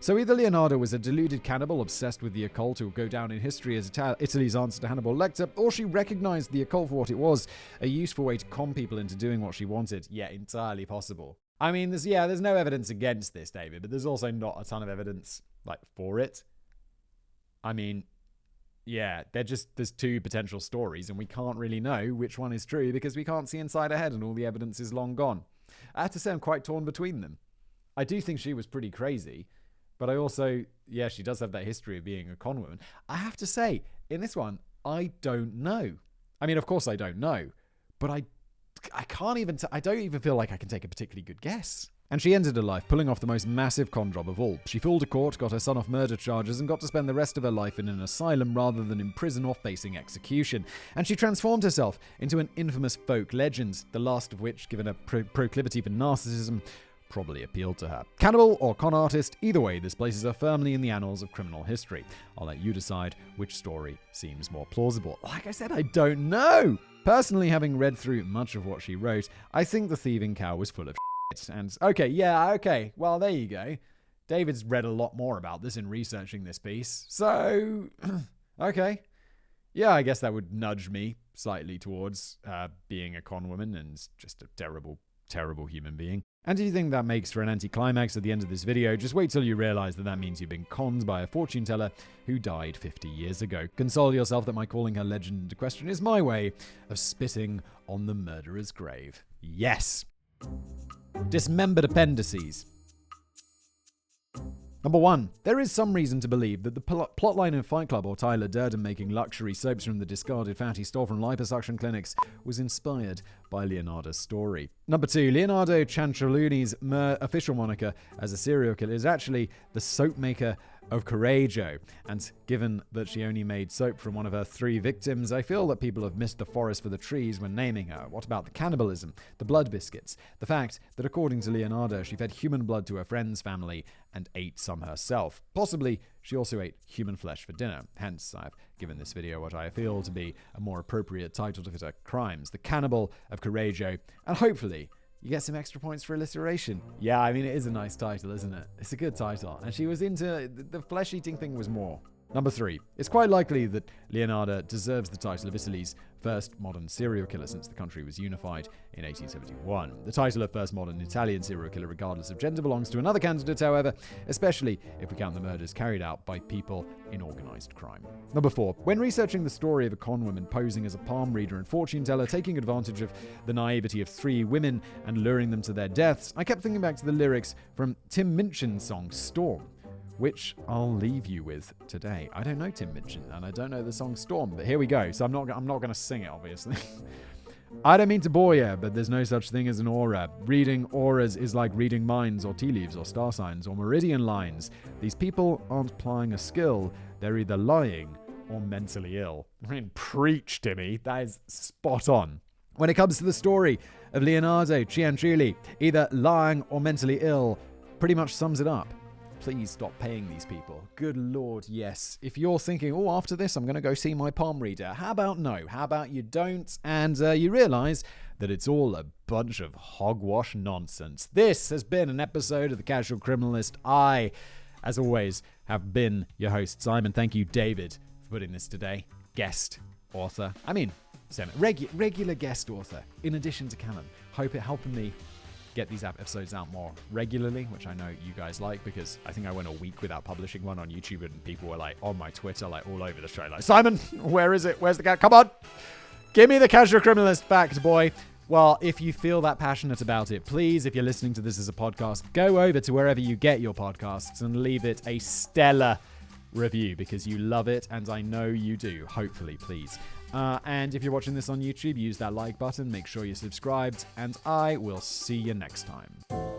So either Leonarda was a deluded cannibal obsessed with the occult who will go down in history as Italy's answer to Hannibal Lecter, or she recognized the occult for what it was, a useful way to con people into doing what she wanted. Yeah, entirely possible. I mean, there's no evidence against this, David, but there's also not a ton of evidence, for it. I mean, yeah, there's two potential stories, and we can't really know which one is true because we can't see inside her head and all the evidence is long gone. I have to say I'm quite torn between them. I do think she was pretty crazy, but I also, she does have that history of being a con woman. I have to say, in this one, I don't know. I mean, of course I don't know, but I can't even, I don't even feel like I can take a particularly good guess. And she ended her life pulling off the most massive con job of all. She fooled a court, got her son off murder charges, and got to spend the rest of her life in an asylum rather than in prison or facing execution. And she transformed herself into an infamous folk legend, the last of which, given her proclivity for narcissism, probably appealed to her. Cannibal or con artist, either way, this places her firmly in the annals of criminal history. I'll let you decide which story seems more plausible. Like I said, I don't know! Personally, having read through much of what she wrote, I think The Thieving Cow was full of shit. And okay, well, there you go. David's read a lot more about this in researching this piece. So, okay. Yeah, I guess that would nudge me slightly towards being a con woman and just a terrible, terrible human being. And if you think that makes for an anticlimax at the end of this video, just wait till you realize that means you've been conned by a fortune teller who died 50 years ago. Console yourself that my calling her legend into question is my way of spitting on the murderer's grave. Yes! Dismembered appendices. Number 1. There is some reason to believe that the plotline in Fight Club or Tyler Durden making luxury soaps from the discarded fatty stole from liposuction clinics was inspired by Leonarda's story. Number 2. Leonardo Ciancuilli's official moniker as a serial killer is actually the soap maker of Correggio. And given that she only made soap from one of her 3 victims, I feel that people have missed the forest for the trees when naming her. What about the cannibalism, the blood biscuits, the fact that according to Leonarda, she fed human blood to her friend's family and ate some herself. Possibly, she also ate human flesh for dinner. Hence, I've given this video what I feel to be a more appropriate title to fit her crimes, The Cannibal of Correggio, and hopefully, you get some extra points for alliteration. Yeah, I mean, it is a nice title, isn't it? It's a good title. And she was into... The flesh-eating thing was more. Number 3. It's quite likely that Leonarda deserves the title of Italy's first modern serial killer since the country was unified in 1871. The title of first modern Italian serial killer, regardless of gender, belongs to another candidate, however, especially if we count the murders carried out by people in organized crime. Number 4. When researching the story of a con woman posing as a palm reader and fortune teller, taking advantage of the naivety of 3 women and luring them to their deaths, I kept thinking back to the lyrics from Tim Minchin's song Storm, which I'll leave you with today. I don't know Tim Minchin, and I don't know the song Storm, but here we go. So I'm not going to sing it, obviously. I don't mean to bore you, but there's no such thing as an aura. Reading auras is like reading minds or tea leaves or star signs or meridian lines. These people aren't plying a skill. They're either lying or mentally ill. I mean, preach, Timmy. That is spot on. When it comes to the story of Leonardo Ciancuilli, either lying or mentally ill pretty much sums it up. Please stop paying these people. Good Lord, yes. If you're thinking, oh, after this, I'm going to go see my palm reader. How about no? How about you don't? And you realize that it's all a bunch of hogwash nonsense. This has been an episode of The Casual Criminalist. I, as always, have been your host, Simon. Thank you, David, for putting this today. Guest author. Regular guest author, in addition to Callum. Hope it helping me get these episodes out more regularly, which I know you guys like, because I think I went a week without publishing one on YouTube, and people were like on my Twitter, like all over the show, like, Simon, where is it? Where's the cat? Come on, give me the Casual Criminalist fact, boy. Well, if you feel that passionate about it, please, if you're listening to this as a podcast, go over to wherever you get your podcasts and leave it a stellar review, because you love it, and I know you do. Hopefully, please. And if you're watching this on YouTube, use that like button, make sure you're subscribed, and I will see you next time.